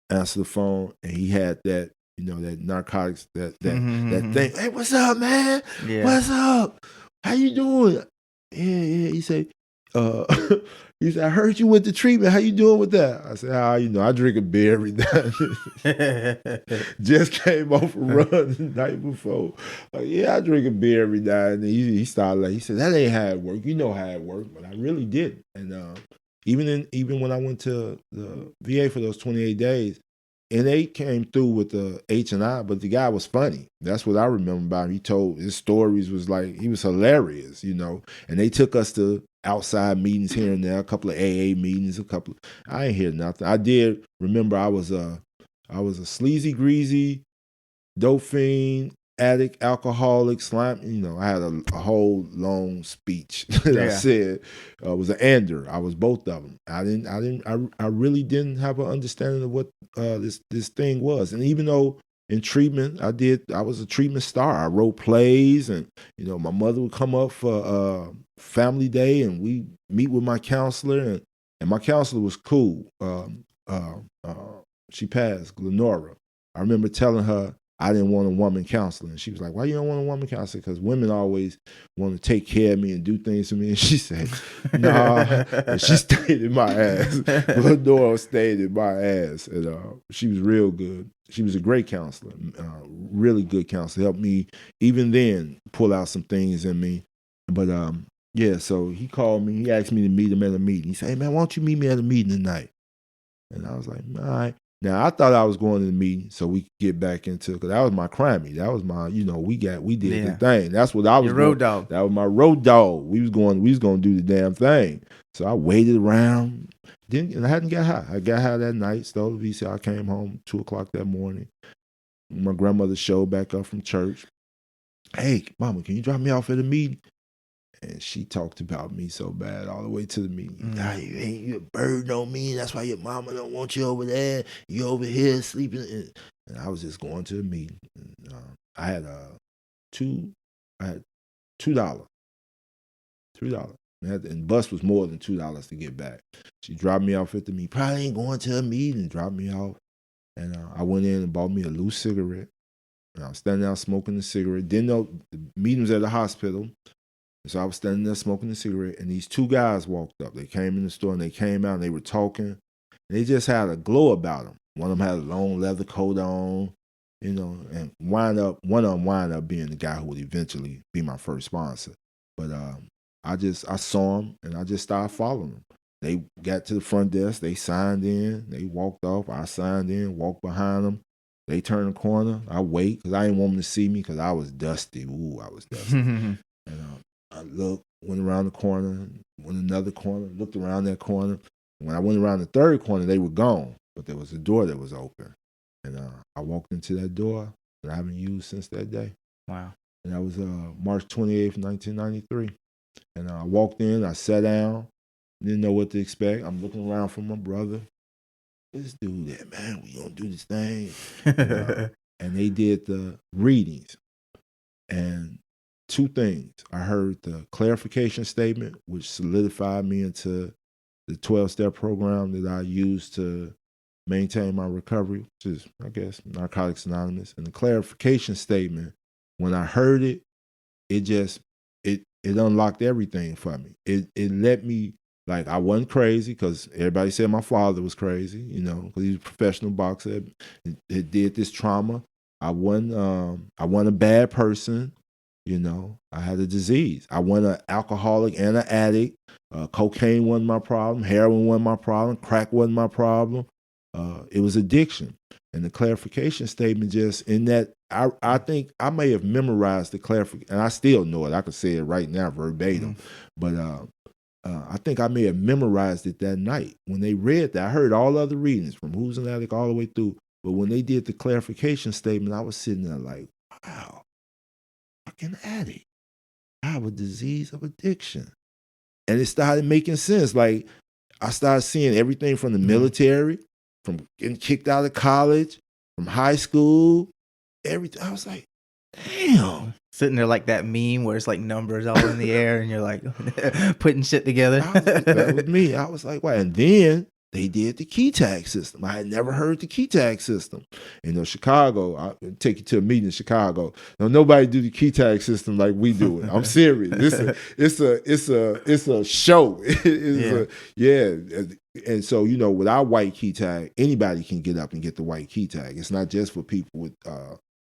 S1: answered the phone, and he had that, that narcotics, that thing. Hey, what's up, man? Yeah. What's up? How you doing? Yeah. He said, he said, I heard you went to treatment. How you doing with that? I said, I drink a beer every night. Just came off a run the night before. Like, yeah, I drink a beer every night. And he started like, he said, that ain't how it work. You know how it work, but I really didn't. And even when I went to the VA for those 28 days, NA came through with the H&I, but the guy was funny. That's what I remember about him. He told his stories was like, he was hilarious, and they took us to outside meetings here and there, a couple of AA meetings, I ain't hear nothing. I did remember I was a sleazy, greasy, dope fiend, addict, alcoholic, slime. I had a whole long speech that I said was an ander. I was both of them. I really didn't have an understanding of what this thing was. And even though in treatment, I was a treatment star. I wrote plays, and my mother would come up for family day, and we meet with my counselor, and my counselor was cool. She passed, Lenora. I remember telling her I didn't want a woman counselor. And she was like, why you don't want a woman counselor? Because women always want to take care of me and do things for me. And she said, nah. And she stayed in my ass. Lenora stayed in my ass. And she was real good. She was a great counselor, really good counselor. Helped me, even then, pull out some things in me. But yeah, so he called me. He asked me to meet him at a meeting. He said, hey, man, why don't you meet me at a meeting tonight? And I was like, all right. Now I thought I was going to the meeting so we could get back into, because that was my crimey. That was my, we did the thing. That's what I was. Your road dog. That was my road dog. We was going to do the damn thing. So I waited around. And I hadn't got high. I got high that night. Stole the VCR. I came home 2:00 that morning. My grandmother showed back up from church. Hey, mama, can you drop me off at a meeting? And she talked about me so bad all the way to the meeting. You a burden on me. That's why your mama don't want you over there. You over here sleeping. And I was just going to the meeting. And, I had $2. $3. And bus was more than $2 to get back. She dropped me off at the meeting. Probably ain't going to a meeting. Dropped me off. And I went in and bought me a loose cigarette. And I was standing out smoking the cigarette. Didn't know the meeting was at the hospital. So I was standing there smoking a cigarette, and these two guys walked up. They came in the store, and they came out, and they were talking. And they just had a glow about them. One of them had a long leather coat on, and one of them wound up being the guy who would eventually be my first sponsor. But I saw him, and I just started following them. They got to the front desk. They signed in. They walked off. I signed in, walked behind them. They turned the corner. I wait because I didn't want them to see me because I was dusty. Ooh, I was dusty. And I looked, went around the corner, went another corner, looked around that corner. When I went around the third corner, they were gone, but there was a door that was open. And I walked into that door that I haven't used since that day.
S2: Wow.
S1: And that was March 28th, 1993. And I walked in, I sat down, didn't know what to expect. I'm looking around for my brother. Let's do that, man. We gonna do this thing. And they did the readings. And two things. I heard the clarification statement, which solidified me into the 12-step program that I use to maintain my recovery, which is, I guess, Narcotics Anonymous. And the clarification statement, when I heard it, it unlocked everything for me. It let me, like, I wasn't crazy because everybody said my father was crazy, because he was a professional boxer. It did this trauma. I wasn't a bad person. I had a disease. I wasn't an alcoholic and an addict. Cocaine wasn't my problem. Heroin wasn't my problem. Crack wasn't my problem. It was addiction. And the clarification statement just in that, I think I may have memorized the clarification, and I still know it. I could say it right now verbatim. But I think I may have memorized it that night. When they read that, I heard all other readings from Who's an Addict all the way through. But when they did the clarification statement, I was sitting there like, wow. Fucking addict. I have a disease of addiction. And it started making sense. Like, I started seeing everything from the military, from getting kicked out of college, from high school, everything. I was like, damn.
S2: Sitting there like that meme where it's like numbers all in the air and you're like putting shit together.
S1: That was me. I was like, wow. And then they did the key tag system. I had never heard the key tag system. Chicago, I'll take you to a meeting in Chicago. Now, nobody do the key tag system like we do it. I'm serious. It's a show. And so, with our white key tag, anybody can get up and get the white key tag. It's not just for people with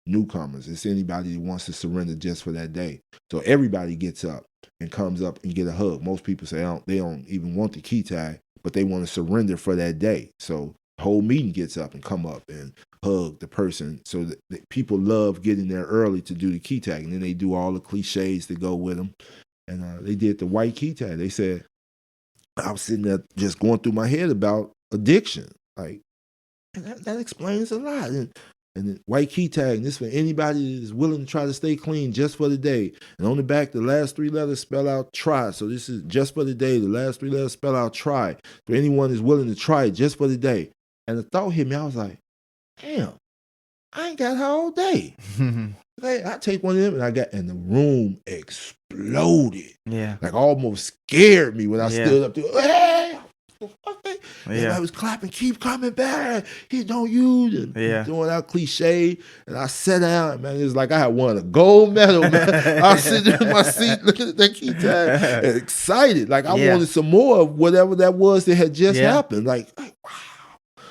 S1: newcomers. It's anybody that wants to surrender just for that day. So everybody gets up and comes up and get a hug. Most people say they don't even want the key tag, but they want to surrender for that day. So the whole meeting gets up and come up and hug the person. So that people love getting there early to do the key tag. And then they do all the cliches that go with them. And they did the white key tag. They said, I was sitting there just going through my head about addiction. Like, and that explains a lot. And the white key tag, and this for anybody that is willing to try to stay clean just for the day. And on the back, the last three letters spell out try. So this is just for the day. The last three letters spell out try. For anyone that's willing to try it just for the day. And the thought hit me. I was like, damn, I ain't got her all day. I take one of them and the room exploded.
S2: Yeah.
S1: Like almost scared me when I stood up there. Hey! I was clapping, keep coming back. He don't use it. Doing that cliche. And I sat down, man. It was like I had won a gold medal, man. I was sitting in my seat looking at that key tag and excited. Like I wanted some more of whatever that was that had just happened. Like, wow.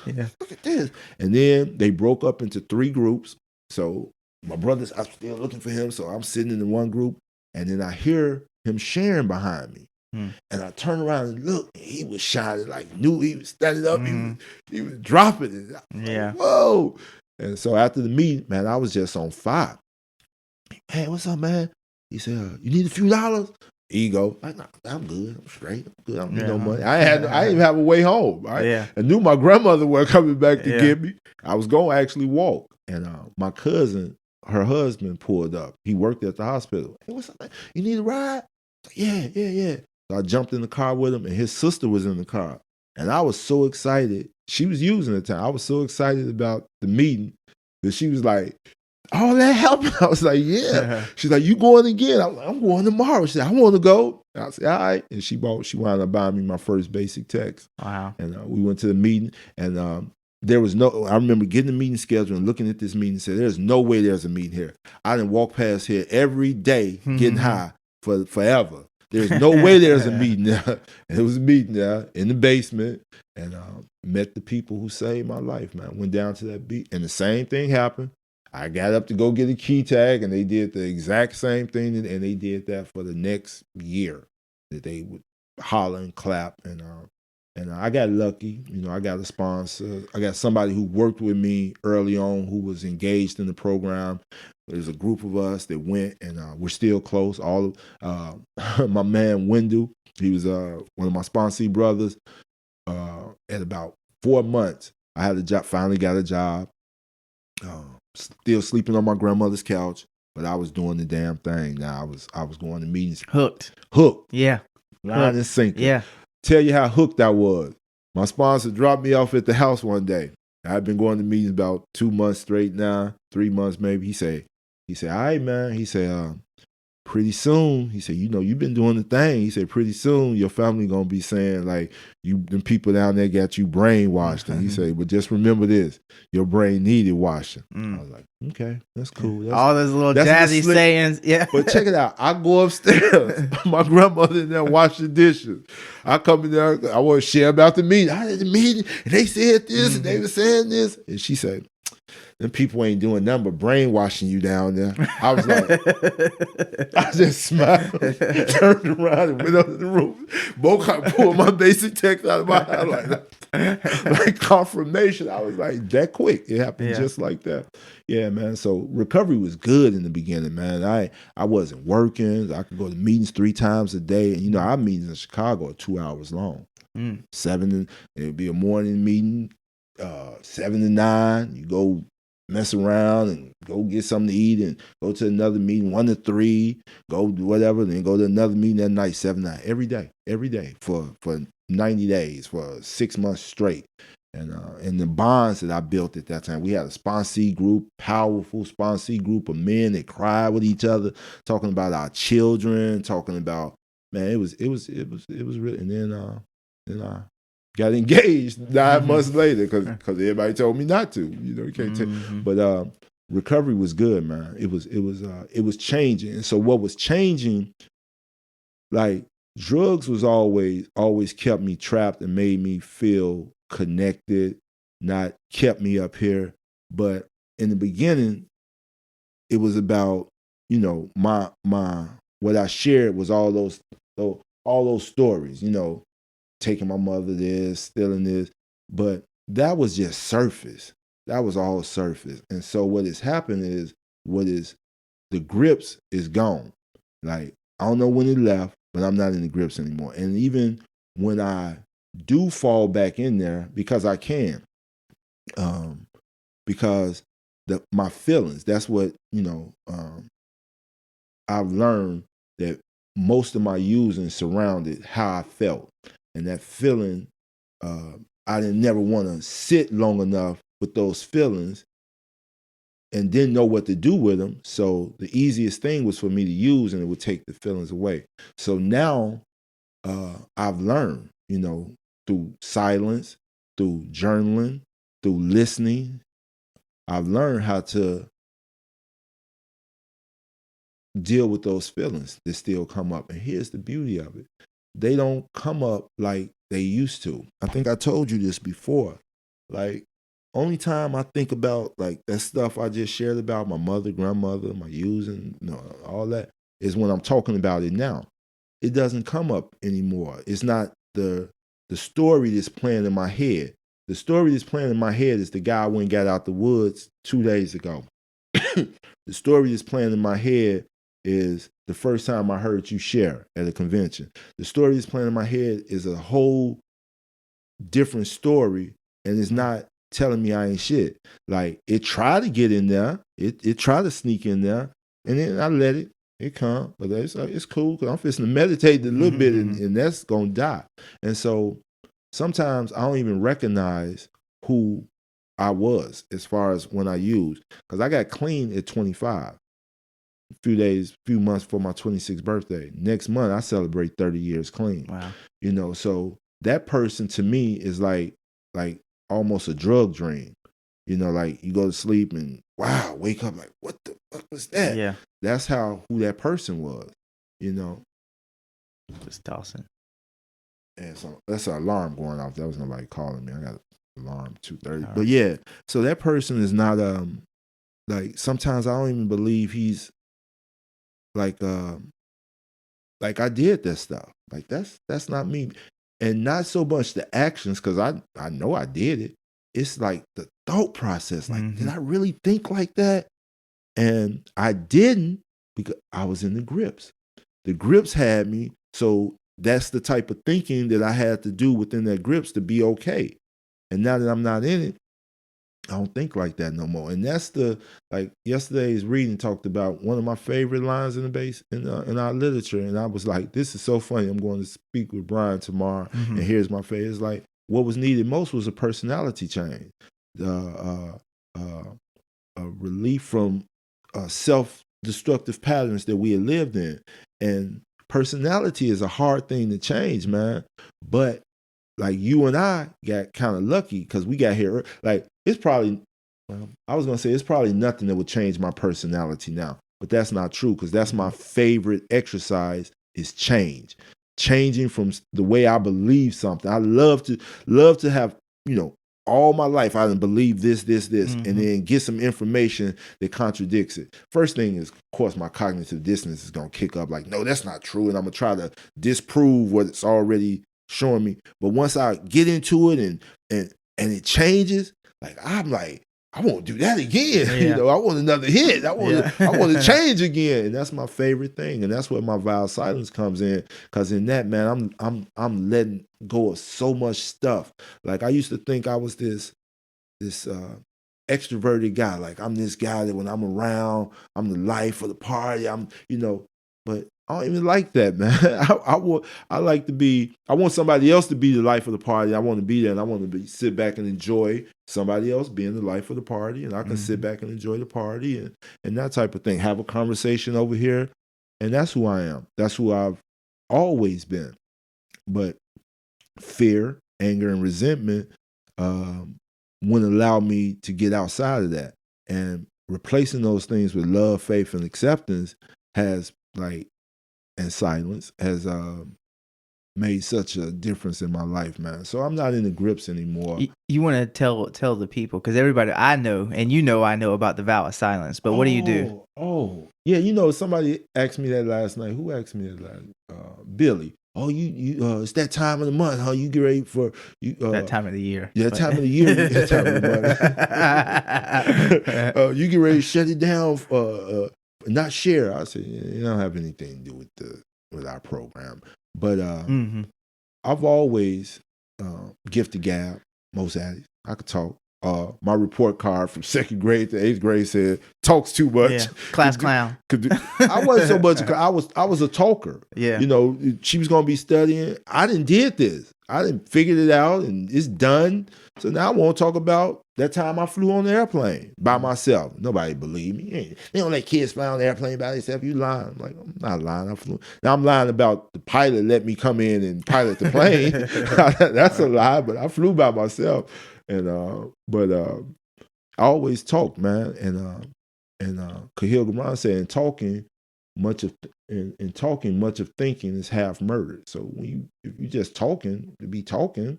S1: Yeah. Look at this. And then they broke up into 3 groups. So my brother's, I'm still looking for him. So I'm sitting in one group. And then I hear him sharing behind me. And I turned around and looked, and he was shining like knew he was standing up. He was dropping it. Like, whoa. And so after the meeting, man, I was just on fire. Hey, what's up, man? He said, you need a few dollars? Ego. Like, nah, I'm good. I'm straight. I'm good. I don't need no money. I didn't even have a way home. Right? I knew my grandmother was coming back to get me. I was going to actually walk. And my cousin, her husband pulled up. He worked at the hospital. Hey, what's up, man? You need a ride? Yeah. So I jumped in the car with him, and his sister was in the car. And I was so excited. She was using the time. I was so excited about the meeting that she was like, all that help? I was like, yeah. She's like, you going again? I was like, I'm going tomorrow. She said, I want to go. And I said, all right. And she wound up buying me my first basic text.
S2: Wow. And
S1: we went to the meeting, and there was I remember getting the meeting schedule and looking at this meeting and said, there's no way there's a meeting here. I didn't walk past here every day getting high for forever. There's no way there's a meeting there. It was a meeting there in the basement, and met the people who saved my life, man. Went down to that beach, and the same thing happened. I got up to go get a key tag, and they did the exact same thing, and they did that for the next year. That they would holler and clap, and I got lucky. You know, I got a sponsor. I got somebody who worked with me early on who was engaged in the program. There's a group of us that went, and we're still close. All of my man Wendell, he was one of my sponsee brothers. At about 4 months, I had a job. Finally got a job. Still sleeping on my grandmother's couch, but I was doing the damn thing. Now I was going to meetings.
S2: Hooked.
S1: Yeah. Line and sinker.
S2: Yeah.
S1: Tell you how hooked I was. My sponsor dropped me off at the house one day. I've been going to meetings about 2 months straight now, 3 months maybe. He said, all right, man. He said, pretty soon, he said, you know, you've been doing the thing. He said, pretty soon your family gonna be saying like, them people down there got you brainwashed. And he said, but just remember this, your brain needed washing. I was like, okay, that's cool.
S2: All those little jazzy sayings. Yeah.
S1: But check it out. I go upstairs. My grandmother in there wash the dishes. I come in there. I want to share about the meeting. I had the meeting, and they said this, and they were saying this. And she said, them people ain't doing nothing but brainwashing you down there. I was like, I just smiled, turned around and went up to the room. Boca pulled my basic text out of my hand like confirmation. I was like, that quick. It happened just like that. Yeah, man. So recovery was good in the beginning, man. I wasn't working. I could go to meetings 3 times a day. And, you know, our meetings in Chicago are 2 hours long. It would be a morning meeting, 7 to 9. You go mess around and go get something to eat and go to another meeting 1 to 3, go do whatever, then go to another meeting that night 7 to 9 every day for 90 days for 6 months straight. And the bonds that I built at that time, we had a sponsee group, powerful sponsee group of men that cried with each other, talking about our children, talking about, man, it was really. And then I got engaged 9 months later because everybody told me not to. You know, you can't take. But recovery was good, man. It was changing. And so what was changing, like drugs was always kept me trapped and made me feel connected, not kept me up here. But in the beginning, it was about, you know, my what I shared was all those stories, you know, taking my mother this, stealing this. But that was just surface. That was all surface. And so what has happened is the grips is gone. Like, I don't know when it left, but I'm not in the grips anymore. And even when I do fall back in there, because I can, because my feelings, that's what, you know, I've learned that most of my using surrounded how I felt. And that feeling, I didn't never want to sit long enough with those feelings and didn't know what to do with them. So the easiest thing was for me to use, and it would take the feelings away. So now I've learned, you know, through silence, through journaling, through listening, I've learned how to deal with those feelings that still come up. And here's the beauty of it. They don't come up like they used to. I think I told you this before. Like, only time I think about like that stuff I just shared about my mother, grandmother, my using, you know, all that, is when I'm talking about it now. It doesn't come up anymore. It's not the story that's playing in my head. The story that's playing in my head is the guy went and got out the woods 2 days ago. The story that's playing in my head is the first time I heard you share at a convention. The story that's playing in my head is a whole different story, and it's not telling me I ain't shit. Like, it tried to get in there. It tried to sneak in there, and then I let it. It come, but it's cool because I'm fixing to meditate a little bit, and that's going to die. And so sometimes I don't even recognize who I was as far as when I used, because I got clean at 25. Few months for my 26th birthday. Next month, I celebrate 30 years clean.
S2: Wow.
S1: You know, so that person to me is like almost a drug dream. You know, like you go to sleep and wow, wake up like, what the fuck was that?
S2: Yeah.
S1: That's who that person was. you know.
S2: Just tossing.
S1: And so that's an alarm going off. That was nobody calling me. I got an alarm 2:30.
S2: All
S1: But
S2: right.
S1: yeah, so that person is not like sometimes I don't even believe he's like I did that stuff. Like that's not me. And not so much the actions, because I know I did it. It's like the thought process. Like, did I really think like that? And I didn't, because I was in the grips. The grips had me. So that's the type of thinking that I had to do within that grips to be okay. And now that I'm not in it, I don't think like that no more. And that's like yesterday's reading talked about one of my favorite lines in the base in our literature. And I was like, this is so funny. I'm going to speak with Brian tomorrow. And here's my favorite. It's like, what was needed most was a personality change, a relief from self-destructive patterns that we had lived in. And personality is a hard thing to change, man. But like you and I got kind of lucky because we got here. Like it's probably, well, I was gonna say it's probably nothing that would change my personality now, but that's not true because that's my favorite exercise is change, changing from the way I believe something. I love to have all my life I didn't believe this, and then get some information that contradicts it. First thing is, of course, my cognitive dissonance is gonna kick up. Like, no, that's not true, and I'm gonna try to disprove what it's already showing me. But once I get into it and it changes, like I'm like, I won't do that again.
S2: Yeah.
S1: I want another hit. I want to change again. And that's my favorite thing. And that's where my vow of silence comes in. Cause in that, man, I'm letting go of so much stuff. Like I used to think I was this extroverted guy. Like I'm this guy that when I'm around, I'm the life of the party. But I don't even like that, man. I like to be. I want somebody else to be the life of the party. I want to be there, and I want to sit back and enjoy somebody else being the life of the party, and I can sit back and enjoy the party and that type of thing. Have a conversation over here, and that's who I am. That's who I've always been. But fear, anger, and resentment wouldn't allow me to get outside of that, and replacing those things with love, faith, and acceptance has and silence has made such a difference in my life, man. So I'm not in the grips anymore.
S2: You want to tell the people, because everybody I know, and I know about the vow of silence, but what do you do?
S1: Oh, yeah. Somebody asked me that last night. Who asked me that last? Billy. Oh, you it's that time of the month, huh? You get ready for you
S2: That time of the year.
S1: Yeah, that time of the year. That time of the month. You get ready to shut it down. Not share. I said, you don't have anything to do with our program. But I've always gift the gab, most addicts. I could talk. My report card from 2nd grade to 8th grade said talks too much.
S2: Yeah. Class clown.
S1: I wasn't so much. I was a talker.
S2: Yeah.
S1: She was gonna be studying. I did this. I didn't figure it out, and it's done. So now I want to talk about that time I flew on the airplane by myself. Nobody believed me. They don't let kids fly on the airplane by themselves. You lying? I'm like, I'm not lying. I flew. Now I'm lying about the pilot let me come in and pilot the plane. That's a lie, but I flew by myself. But I always talk, man. And Kahil Gibran said, in talking, much of thinking is half murdered. So if you just talking to be talking,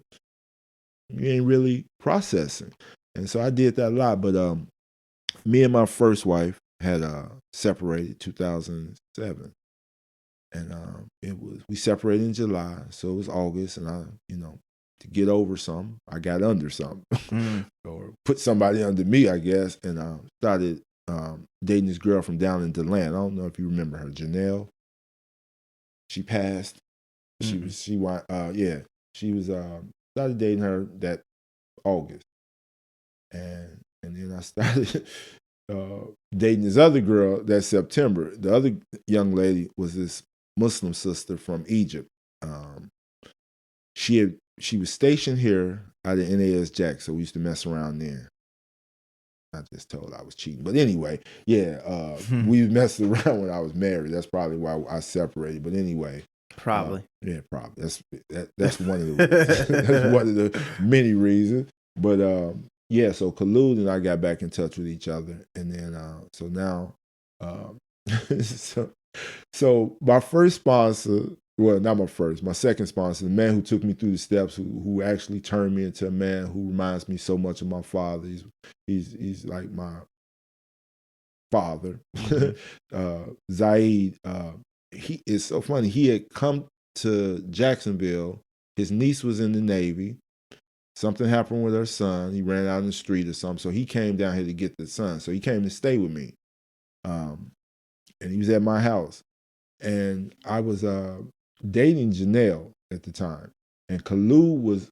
S1: you ain't really processing. And so I did that a lot. But me and my first wife had separated 2007, and we separated in July, so it was August, and I to get over something, I got under something, or put somebody under me, I guess, and started dating this girl from down in DeLand. I don't know if you remember her, Janelle. She passed. She started dating her that August, and then I started dating this other girl that September. The other young lady was this Muslim sister from Egypt. She was stationed here out of NAS Jack, so we used to mess around there. I just told I was cheating, but anyway, yeah, we messed around when I was married. That's probably why I separated. But anyway,
S2: probably,
S1: probably that's one of the that's one of the many reasons. But yeah, so Khalud and I got back in touch with each other, and then so now, So my first sponsor, well, not my first, my second sponsor, the man who took me through the steps, who actually turned me into a man who reminds me so much of my father. He's like my father. Zaid, he is so funny. He had come to Jacksonville. His niece was in the Navy. Something happened with her son. He ran out in the street or something. So he came down here to get the son. So he came to stay with me. And he was at my house. And I was dating Janelle at the time. And Kalu was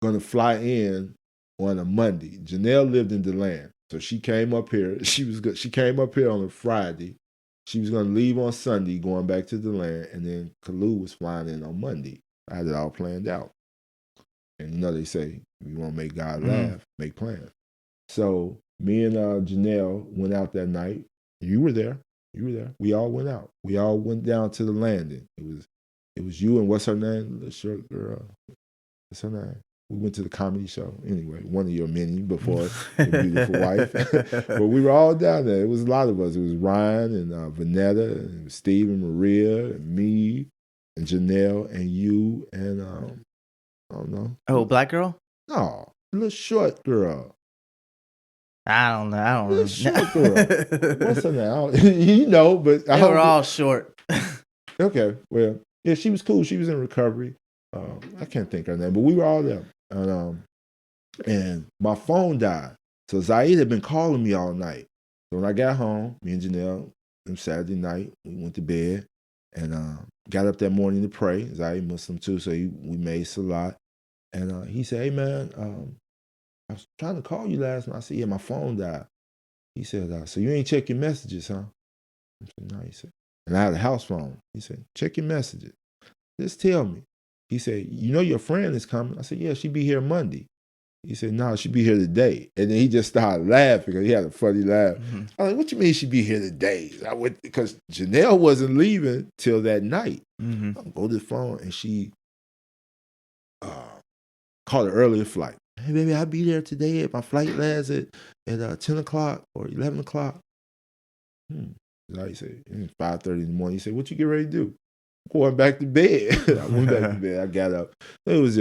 S1: going to fly in on a Monday. Janelle lived in DeLand. So she came up here. She came up here on a Friday. She was going to leave on Sunday, going back to DeLand. And then Kalu was flying in on Monday. I had it all planned out. And you know they say, if you want to make God laugh, make plans. So me and Janelle went out that night. You were there. You were there. We all went out. We all went down to the landing. It was you and what's her name? The short girl. What's her name? We went to the comedy show. Anyway, one of your many before Your Beautiful Wife. But we were all down there. It was a lot of us. It was Ryan and Vanetta and Steve and Maria and me and Janelle and you and I don't know.
S2: Oh, black girl?
S1: No, little short girl.
S2: I don't know. I don't know.
S1: Short girl. What's her name? You know, but
S2: they were all short.
S1: Okay, well, yeah, she was cool. She was in recovery. I can't think her name, but we were all there. And my phone died. So Zaid had been calling me all night. So when I got home, me and Janelle, on Saturday night, we went to bed and got up that morning to pray. Zaid Muslim too, so we made salat. And he said, hey, man, I was trying to call you last night. I said, yeah, my phone died. He said, so you ain't check your messages, huh? I said, no. He said, and I had a house phone. He said, check your messages. Just tell me. He said, you know your friend is coming? I said, yeah, she'll be here Monday. He said, no, she'll be here today. And then he just started laughing because he had a funny laugh. I was like, what you mean she'll be here today? I went because Janelle wasn't leaving till that night. I go to the phone and she called an earlier flight. Hey, baby, I'll be there today if my flight lands at 10 o'clock or 11 o'clock. So he said, 5:30 in the morning. He said, what you get ready to do? Going back to bed. I went back to bed. I got up. It was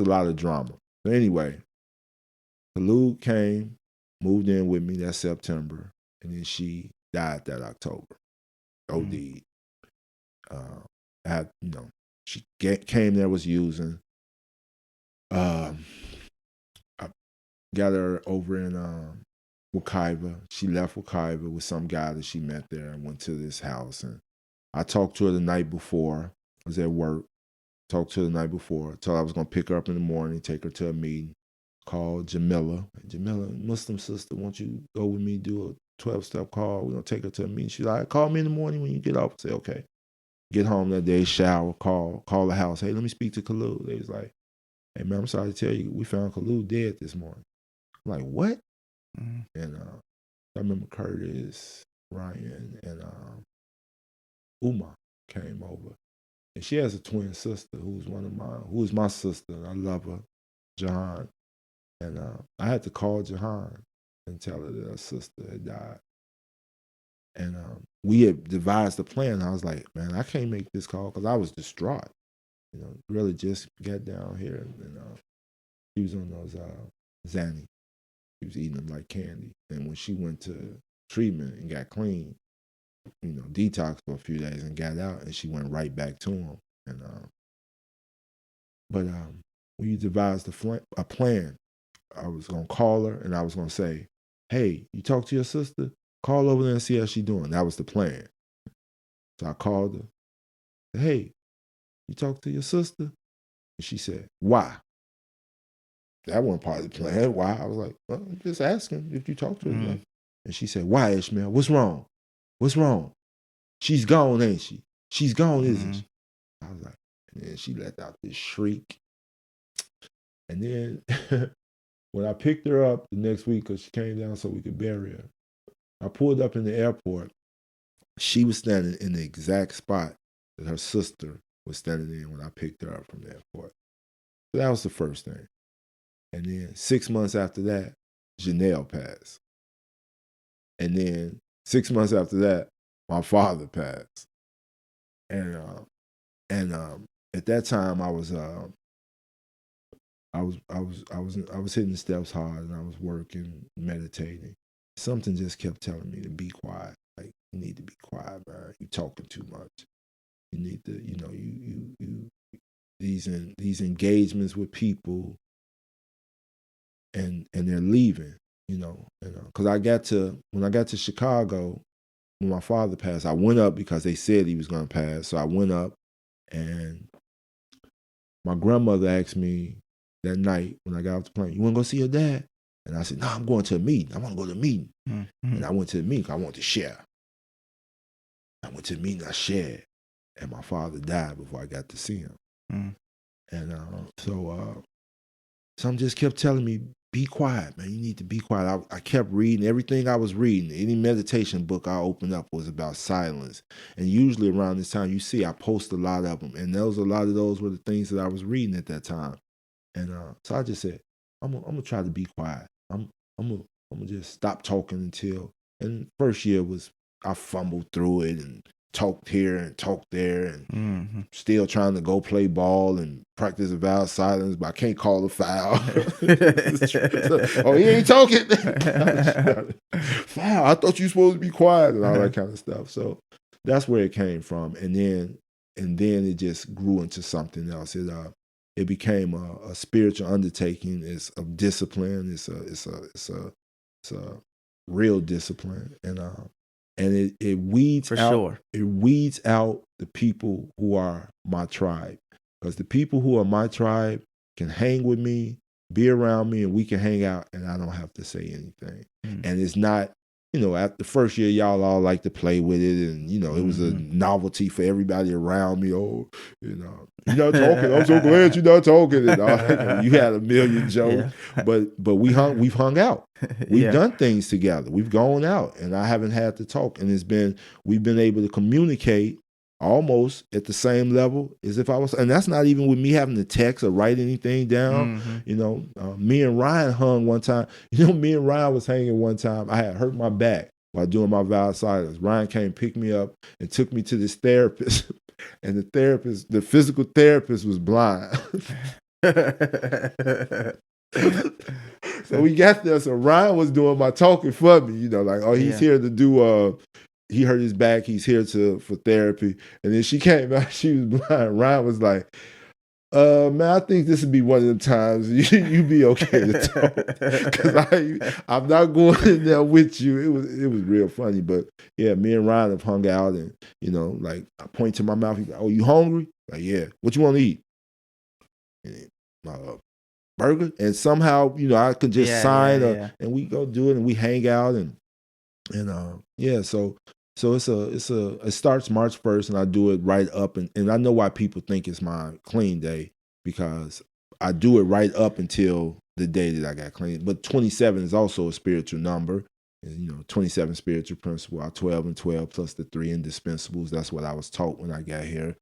S1: a lot of drama. So anyway, Kalu came, moved in with me that September, and then she died that October. OD'd. She came there, was using. I got her over in Wekiva. She left Wekiva with some guy that she met there and went to this house. And I talked to her the night before. I was at work. Talked to her the night before. Told her I was going to pick her up in the morning, take her to a meeting. Called Jamila. Jamila, Muslim sister, won't you go with me, do a 12-step call? We're going to take her to a meeting. She's like, call me in the morning when you get off. I say, okay. Get home that day, shower, call the house. Hey, let me speak to Kalu. They was like, hey, man, I'm sorry to tell you, we found Kalu dead this morning. I'm like, what? And I remember Curtis, Ryan, and Uma came over. And she has a twin sister who is my sister. I love her, Jahan. And I had to call Jahan and tell her that her sister had died. And we had devised a plan. I was like, man, I can't make this call because I was distraught. Really just got down here. And she was on those Xanny. She was eating them like candy. And when she went to treatment and got clean, detoxed for a few days and got out, and she went right back to him. And but we devised a plan. I was gonna call her and I was gonna say, "Hey, you talk to your sister? Call over there and see how she's doing." That was the plan. So I called her. Hey, you talk to your sister? And she said, "Why?" That wasn't part of the plan. Why? I was like, well, I'm just asking if you talk to her. And she said, "Why, Ishmael? What's wrong? What's wrong? She's gone, ain't she? She's gone, isn't she?" I was like, and then she let out this shriek. And then when I picked her up the next week, because she came down so we could bury her, I pulled up in the airport. She was standing in the exact spot that her sister was standing in when I picked her up from the airport. So that was the first thing. And then 6 months after that, Janelle passed. And then 6 months after that, my father passed. and at that time I was hitting the steps hard, and I was working, meditating. Something just kept telling me to be quiet. Like, you need to be quiet, man. You talking too much. You need to, you these engagements with people, and they're leaving. Because when I got to Chicago, when my father passed, I went up because they said he was going to pass. So I went up, and my grandmother asked me that night when I got off the plane, "You want to go see your dad?" And I said, "No, I'm going to a meeting. I want to go to a meeting." Mm-hmm. And I went to the meeting because I wanted to share. I went to the meeting, I shared, and my father died before I got to see him. Mm-hmm. And so some just kept telling me, be quiet, man. You need to be quiet. I kept reading. Everything I was reading, any meditation book I opened up was about silence. And usually around this time, you see I post a lot of them. And a lot of those were the things that I was reading at that time. And so I just said, I'm gonna try to be quiet. I'm gonna just stop talking until. And first year was, I fumbled through it and talked here and talked there, and still trying to go play ball and practice a vow of silence, but I can't call a foul. Oh, he ain't talking. Foul. I thought you were supposed to be quiet and all that kind of stuff. So that's where it came from, and then it just grew into something else. It became a spiritual undertaking. It's a discipline. It's a real discipline, and it weeds
S2: For
S1: out.
S2: Sure.
S1: It weeds out the people who are my tribe, because the people who are my tribe can hang with me, be around me, and we can hang out, and I don't have to say anything. And it's not, after the first year, y'all all like to play with it, and it was a novelty for everybody around me. Oh, you're not talking. I'm so glad you're not talking. And all, you had a million jokes, but we've hung out. We've done things together. We've gone out, and I haven't had to talk. And we've been able to communicate almost at the same level as if I was, and that's not even with me having to text or write anything down. Me and Ryan hung one time. Me and Ryan was hanging one time. I had hurt my back while doing my vow of silence. Ryan came, picked me up, and took me to this therapist. And the physical therapist was blind. So we got there. So Ryan was doing my talking for me, he's here to do, he hurt his back. He's here for therapy. And then she came out, she was blind. Ryan was like, man, I think this would be one of them times you be okay to talk. Because I'm not going in there with you. It was real funny. But yeah, me and Ryan have hung out, and, I point to my mouth. He's like, "Oh, you hungry?" Like, "Yeah. What you want to eat?" And, burger. And somehow, I could just sign and we go do it, and we hang out, and so it starts March 1st, and I do it right up, and I know why people think it's my clean day, because I do it right up until the day that I got clean. But 27 is also a spiritual number. And, 27 spiritual principle, our 12 and 12 plus the 3 indispensables. That's what I was taught when I got here.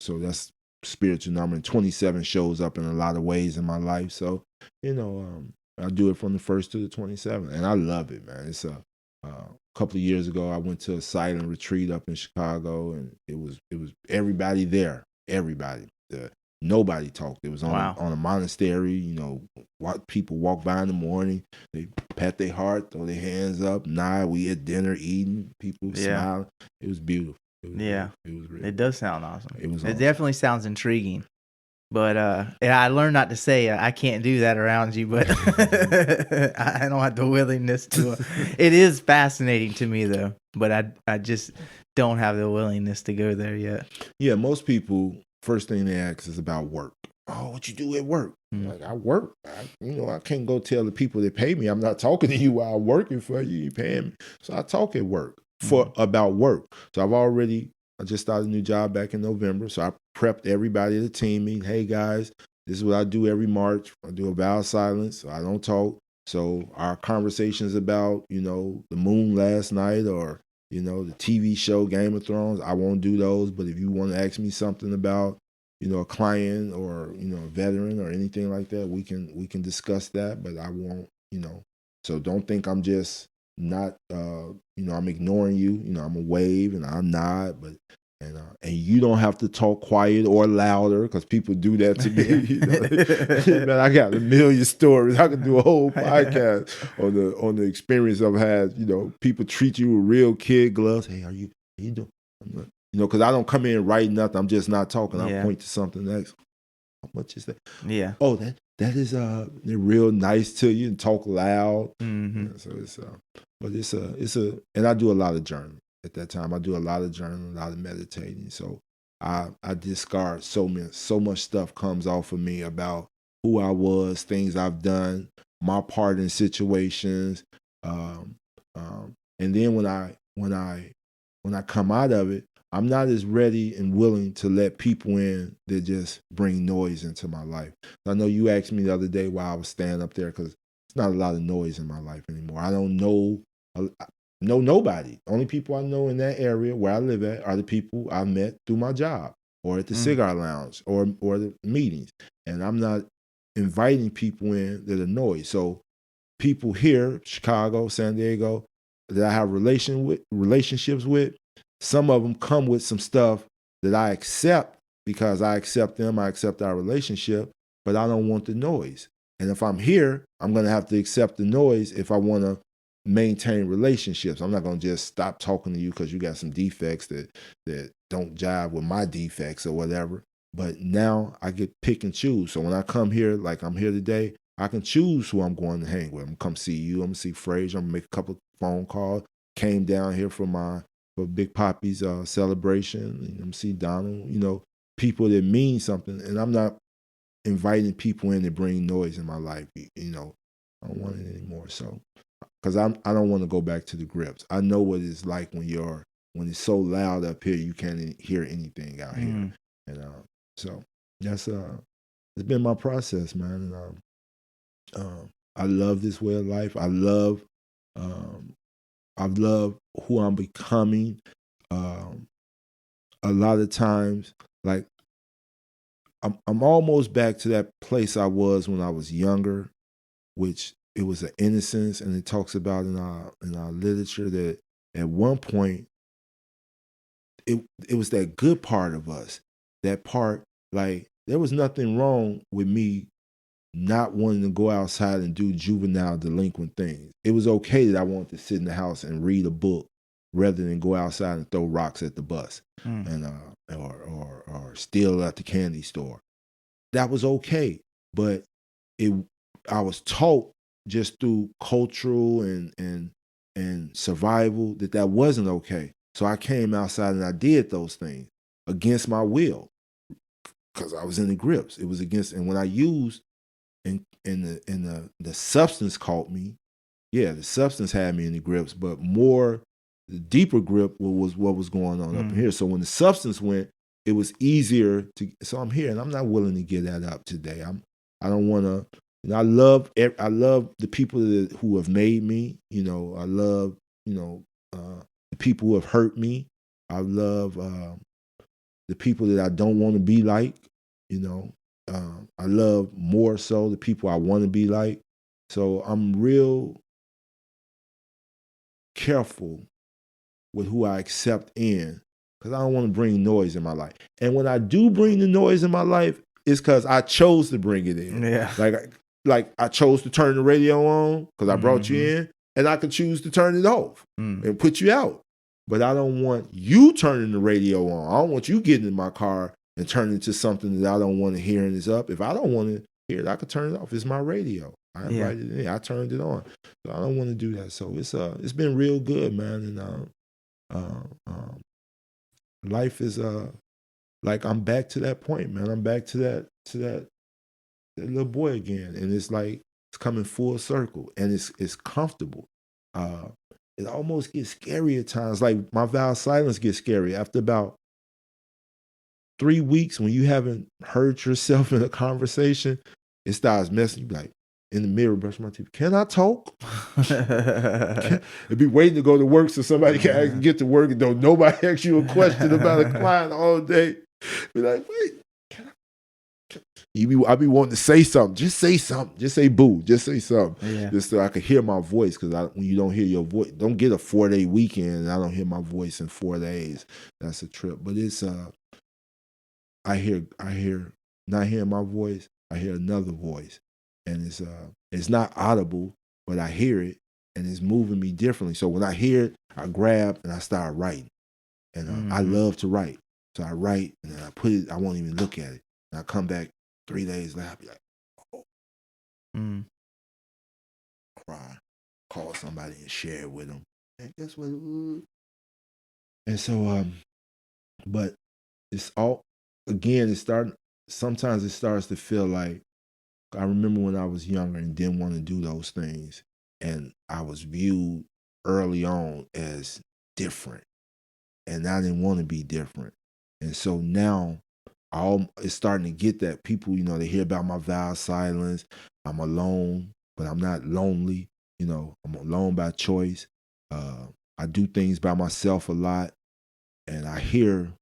S1: So that's spiritual number, and 27 shows up in a lot of ways in my life. So, I do it from the 1st to the 27th, and I love it, man. It's a couple of years ago, I went to a silent retreat up in Chicago, and it was everybody there. Everybody. Nobody talked. It was on a monastery. People walk by in the morning, they pat their heart, throw their hands up, nod. We at dinner, eating, people smiling. It was beautiful. It was really.
S2: It does sound awesome.
S1: It was.
S2: It definitely sounds intriguing. But I learned not to say I can't do that around you, but I don't have the willingness to. It is fascinating to me, though, but I just don't have the willingness to go there yet.
S1: Yeah, most people, first thing they ask is about work. Oh, what you do at work? Like, I work. I can't go tell the people that pay me I'm not talking to you while I'm working for you. You paying me. So I talk at work about work. So I just started a new job back in November. So I prepped everybody at the team meeting. Hey guys, this is what I do every March. I do a vow of silence. So I don't talk. So our conversations about, the moon last night, or, the TV show Game of Thrones, I won't do those. But if you want to ask me something about, a client, or, a veteran, or anything like that, we can discuss that, but I won't, so don't think I'm just not I'm ignoring you. I'm a wave and I'm not, but and you don't have to talk quiet or louder because people do that to me. Man, I got a million stories. I could do a whole podcast on the experience I've had. People treat you with real kid gloves. Hey, how you doing? Because I don't come in writing nothing. I'm just not talking. I point to something next. How much is that?
S2: Yeah.
S1: Oh, that is they're real nice to you and talk loud.
S2: Mm-hmm.
S1: So it's and I do a lot of journaling at that time. I do a lot of journaling, a lot of meditating. So I discard so much stuff comes off of me about who I was, things I've done, my part in situations, um, and then when I come out of it, I'm not as ready and willing to let people in that just bring noise into my life. I know you asked me the other day why I was standing up there because it's not a lot of noise in my life anymore. I don't know nobody. Only people I know in that area where I live at are the people I met through my job or at the cigar lounge or the meetings. And I'm not inviting people in that are noise. So people here, Chicago, San Diego, that I have relationships with, some of them come with some stuff that I accept because I accept them, I accept our relationship, but I don't want the noise. And if I'm here, I'm going to have to accept the noise if I want to maintain relationships. I'm not going to just stop talking to you because you got some defects that don't jive with my defects or whatever. But now I get pick and choose. So when I come here, like I'm here today, I can choose who I'm going to hang with. I'm going to come see you. I'm going to see Frazier. I'm going to make a couple of phone calls. Came down here for Big Poppy's celebration. I'm going to see Donald. People that mean something. And I'm not inviting people in to bring noise in my life. I don't want it anymore. So, because I don't want to go back to the grips. I know what it's like when it's so loud up here, you can't hear anything out here. And so that's it's been my process, man. And I love this way of life. I love who I'm becoming. A lot of times, like I'm almost back to that place I was when I was younger, which it was an innocence, and it talks about in our literature that at one point it was that good part of us, that part, like there was nothing wrong with me not wanting to go outside and do juvenile delinquent things. It was okay that I wanted to sit in the house and read a book rather than go outside and throw rocks at the bus and or steal at the candy store. That was okay, but I was taught just through cultural and survival that wasn't okay. So I came outside and I did those things against my will because I was in the grips. It was against, and when I used and the substance caught me. Yeah, the substance had me in the grips, but more the deeper grip was what was going on up here. So when the substance went, it was easier to. So I'm here, and I'm not willing to give that up today. I don't want to. I love the people who have made me. I love the people who have hurt me. I love the people that I don't want to be like. I love more so the people I want to be like. So I'm real careful with who I accept in because I don't want to bring noise in my life. And when I do bring the noise in my life, it's because I chose to bring it in.
S2: Yeah.
S1: Like I chose to turn the radio on because I brought you in, and I could choose to turn it off and put you out. But I don't want you turning the radio on. I don't want you getting in my car and turn it to something that I don't want to hear and it's up. If I don't want to hear it, I could turn it off. It's my radio. I invited it in. I turned it on. So I don't want to do that. So it's been real good, man. And life is like I'm back to that point, man. I'm back to that little boy again. And it's like it's coming full circle and it's comfortable. It almost gets scary at times. Like my vow of silence gets scary after about 3 weeks when you haven't heard yourself in a conversation. It starts messing. You like in the mirror, brush my teeth. Can I talk? It'd be waiting to go to work so somebody can get to work and don't nobody ask you a question about a client all day. Be like, wait, I be wanting to say something. Just say something. Just say boo. Just say something.
S2: Yeah.
S1: Just so I could hear my voice. Because when you don't hear your voice, don't get a 4-day weekend and I don't hear my voice in 4 days. That's a trip. But it's I hear not hearing my voice. I hear another voice, and it's not audible, but I hear it, and it's moving me differently. So when I hear it, I grab and I start writing, and I love to write. So I write and then I put it. I won't even look at it. And I come back 3 days later. I'll be like, oh, cry, call somebody and share it with them. And guess what? And so but it's all again. It starting. Sometimes it starts to feel like I remember when I was younger and didn't want to do those things, and I was viewed early on as different, and I didn't want to be different. And so now, it's starting to get that people, they hear about my vow of silence. I'm alone, but I'm not lonely. I'm alone by choice. I do things by myself a lot, and I hear,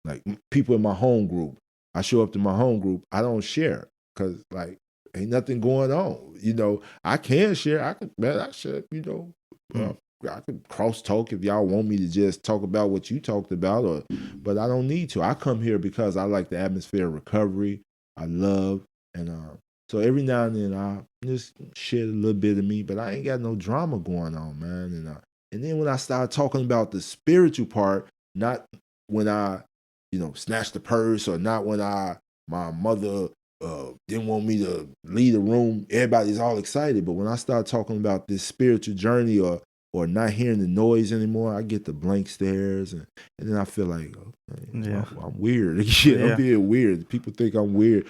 S1: like people in my home group. I show up to my home group. I don't share because like ain't nothing going on. I can share. I share. I could cross talk if y'all want me to just talk about what you talked about, but I don't need to. I come here because I like the atmosphere of recovery. I love, and so every now and then I just share a little bit of me, but I ain't got no drama going on, man. And then when I start talking about the spiritual part, not when I snatch the purse, or not when my mother didn't want me to leave the room. Everybody's all excited, but when I start talking about this spiritual journey, or not hearing the noise anymore, I get the blank stares, and then I feel like, I'm weird. I'm being weird. People think I'm weird,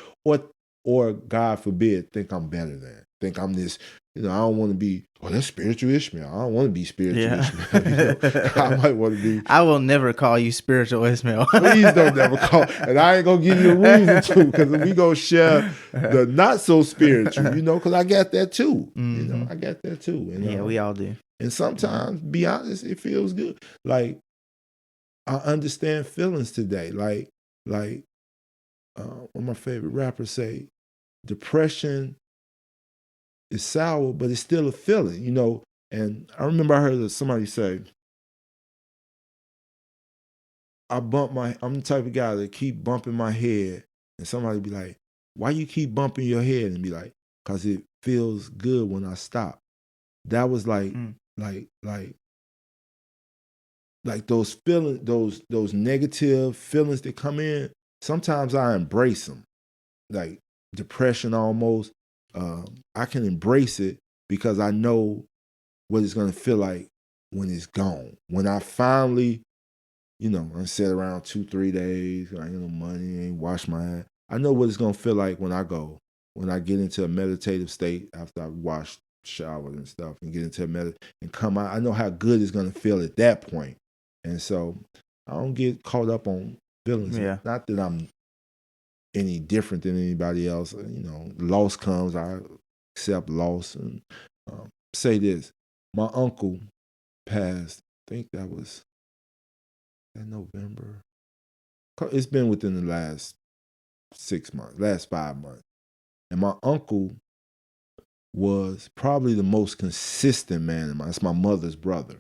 S1: or God forbid, think I'm better than. Think I'm this. I don't want to be. Oh, that's spiritual Ishmael. I don't want to be spiritual Ishmael. I might want to be.
S2: I will never call you spiritual Ishmael.
S1: Please don't never call. And I ain't gonna give you a reason to, because we gonna share the not so spiritual. Because I got that too. I got that too.
S2: And, we all do.
S1: And sometimes, be honest, it feels good. Like I understand feelings today. Like what my favorite rappers say, depression is sour, but it's still a feeling, And I remember I heard somebody say, I'm the type of guy that keep bumping my head, and somebody be like, why you keep bumping your head? And be like, because it feels good when I stop. That was like those feelings, those negative feelings that come in. Sometimes I embrace them, like depression almost. I can embrace it because I know what it's gonna feel like when it's gone. When I finally, I sit around 2-3 days, I ain't no money, ain't wash my hands. I know what it's gonna feel like when I get into a meditative state after I've washed, showered and stuff, and get into and come out. I know how good it's gonna feel at that point. And so I don't get caught up on feelings.
S2: Yeah.
S1: Not that I'm any different than anybody else. Loss comes, I accept loss. And say this, my uncle passed, I think that was in November. It's been within the last 6 months, last 5 months. And my uncle was probably the most consistent man in It's my mother's brother.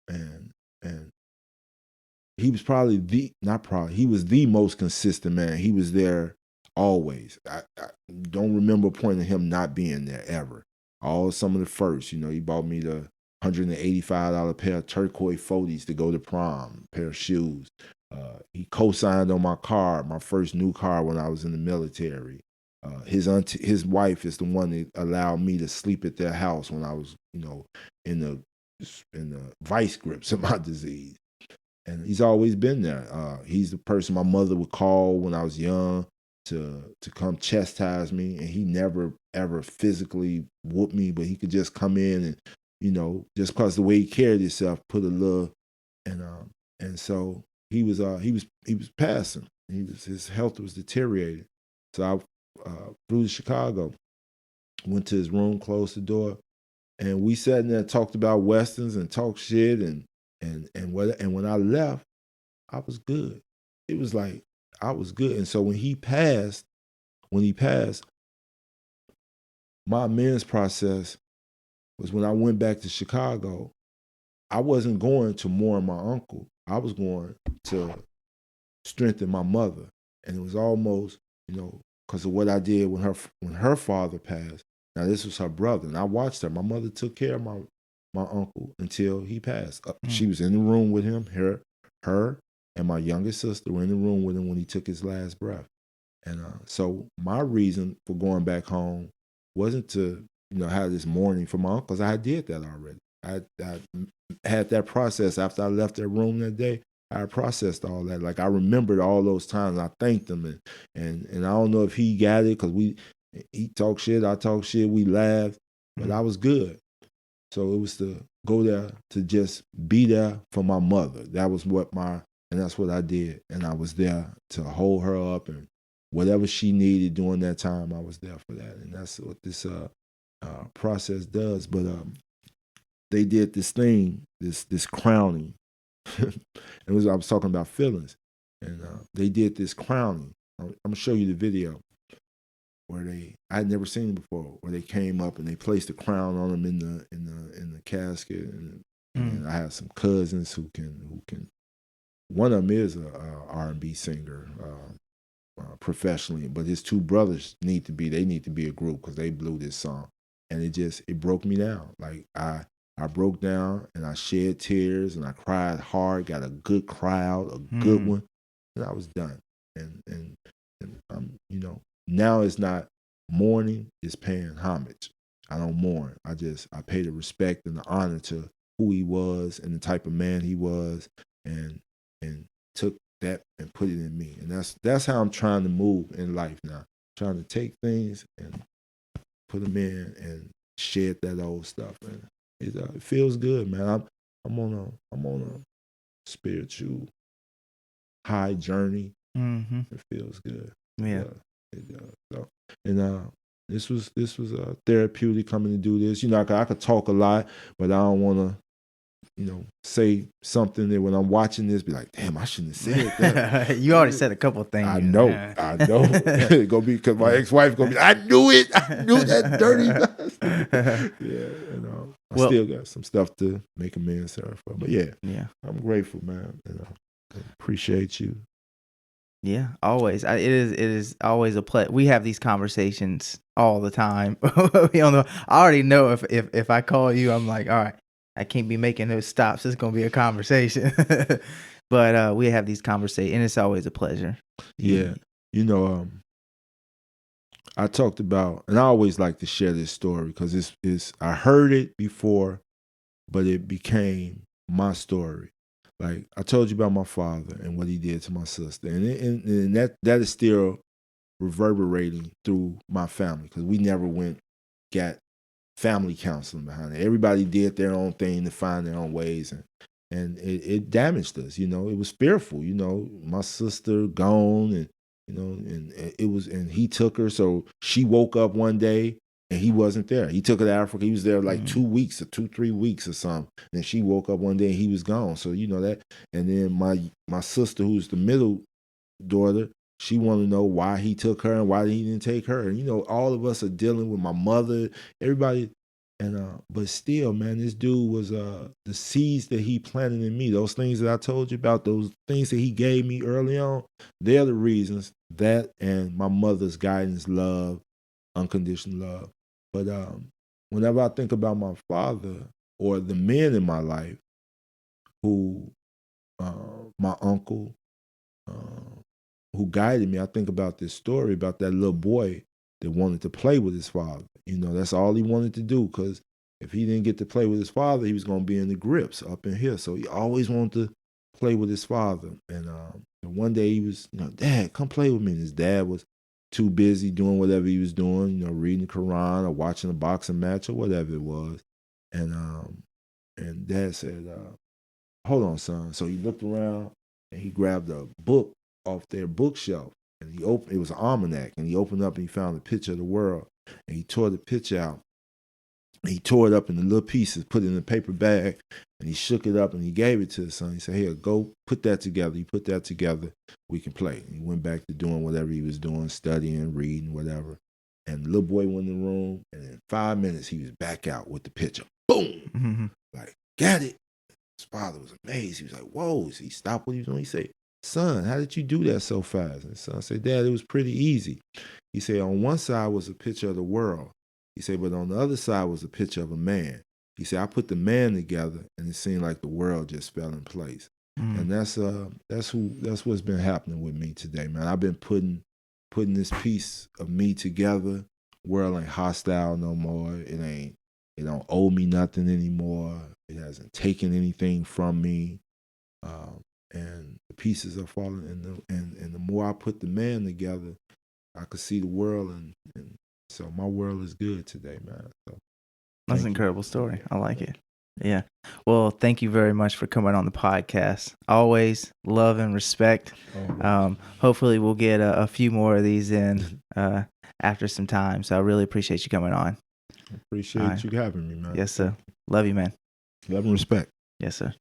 S1: And he was he was the most consistent man. He was there always. I don't remember a point of him not being there ever. Some of the first, he bought me the $185 pair of turquoise 40s to go to prom, pair of shoes. He co-signed on my car, my first new car when I was in the military. His wife is the one that allowed me to sleep at their house when I was, in the vice grips of my disease. And he's always been there. He's the person my mother would call when I was young to come chastise me, and he never ever physically whooped me, but he could just come in and just because the way he carried himself, put a little, and so he was passing. His health was deteriorating. So I flew to Chicago, went to his room, closed the door, and we sat in there and talked about westerns and talked shit and when I left, I was good. It was like I was good. And so when he passed, my amends process was when I went back to Chicago. I wasn't going to mourn my uncle. I was going to strengthen my mother, and it was almost, because of what I did when her father passed. Now this was her brother, and I watched her. My mother took care of my uncle until he passed. She was in the room with him. Her, and my youngest sister were in the room with him when he took his last breath. And so my reason for going back home wasn't to have this mourning for my uncle, because I did that already. I had that process after I left that room that day. I processed all that. Like, I remembered all those times. I thanked him, and I don't know if he got it, because he talked shit, I talked shit, we laughed, but I was good. So it was to go there to just be there for my mother. That was and that's what I did. And I was there to hold her up, and whatever she needed during that time, I was there for that. And that's what this process does. But they did this thing, this crowning. I was talking about feelings, and they did this crowning. I'm gonna show you the video where I had never seen it before, where they came up and they placed a crown on him in the casket, and I have some cousins who can. One of them is a R&B singer professionally, but his two brothers need to be a group, because they blew this song, and it broke me down. Like, I broke down and I shed tears and I cried hard, got a good crowd, a good one, and I was done. And now it's not mourning, it's paying homage. I don't mourn. I pay the respect and the honor to who he was and the type of man he was, and took that and put it in me. And that's how I'm trying to move in life now. Trying to take things and put them in and shed that old stuff. And it feels good, man. I'm on a spiritual high journey. It feels good.
S2: Yeah.
S1: It does. So, and this was therapeutic coming to do this. I could talk a lot, but I don't want to say something that when I'm watching this, be like, damn, I shouldn't have said that.
S2: You already said a couple things.
S1: I know. It's gonna be, because my ex-wife gonna be, I knew it. I knew that dirty bastard. Yeah, I still got some stuff to make amends for. But yeah, I'm grateful, man. Appreciate you.
S2: Yeah, always. It is always a pleasure. We have these conversations all the time. I already know if I call you, I'm like, all right, I can't be making those stops. It's gonna be a conversation. But we have these conversations, and it's always a pleasure.
S1: Yeah, I talked about, and I always like to share this story because it's I heard it before, but it became my story. Like, I told you about my father and what he did to my sister, and that is still reverberating through my family, because we never got family counseling behind it. Everybody did their own thing to find their own ways, and it damaged us. It was fearful. My sister gone, and and he took her, so she woke up one day and he wasn't there. He took her to Africa. He was there like 2 weeks or 3 weeks or something. And she woke up one day and he was gone. So that. And then my sister, who's the middle daughter, she wanted to know why he took her and why he didn't take her. And all of us are dealing with my mother, everybody. And but still, man, this dude was the seeds that he planted in me, those things that I told you about, those things that he gave me early on, they're the reasons, that and my mother's guidance, love, unconditional love. But whenever I think about my father or the men in my life, who my uncle, who guided me, I think about this story about that little boy that wanted to play with his father. That's all he wanted to do, because if he didn't get to play with his father, he was going to be in the grips up in here. So he always wanted to play with his father. And one day he was, Dad, come play with me. And his dad was too busy doing whatever he was doing, reading the Quran or watching a boxing match or whatever it was. And Dad said, hold on, son. So he looked around and he grabbed a book off their bookshelf, and it was an almanac, and he opened up and he found a picture of the world, and he tore the picture out, He tore it up into little pieces, put it in a paper bag, and he shook it up and he gave it to his son. He said, "Here, go put that together. You put that together, we can play." And he went back to doing whatever he was doing, studying, reading, whatever. And the little boy went in the room, and in 5 minutes, he was back out with the picture. Boom!
S2: Mm-hmm.
S1: Like, got it. His father was amazed. He was like, "Whoa!" So he stopped what he was doing. He said, "Son, how did you do that so fast?" And his son said, "Dad, it was pretty easy." He said, "On one side was a picture of the world." He said, "But on the other side was a picture of a man." He said, "I put the man together, and it seemed like the world just fell in place."
S2: Mm-hmm.
S1: And that's what's been happening with me today, man. I've been putting this piece of me together. World ain't hostile no more. It don't owe me nothing anymore. It hasn't taken anything from me. And the pieces are falling. And the more I put the man together, I could see the world, and so my world is good today, man. So
S2: That's an
S1: thank you.
S2: incredible story. I like it. Yeah. Well, thank you very much for coming on the podcast. Always love and respect. Hopefully, we'll get a few more of these in after some time. So I really appreciate you coming on.
S1: Appreciate you having me, man.
S2: Yes, sir. Love you, man.
S1: Love and respect.
S2: Yes, sir.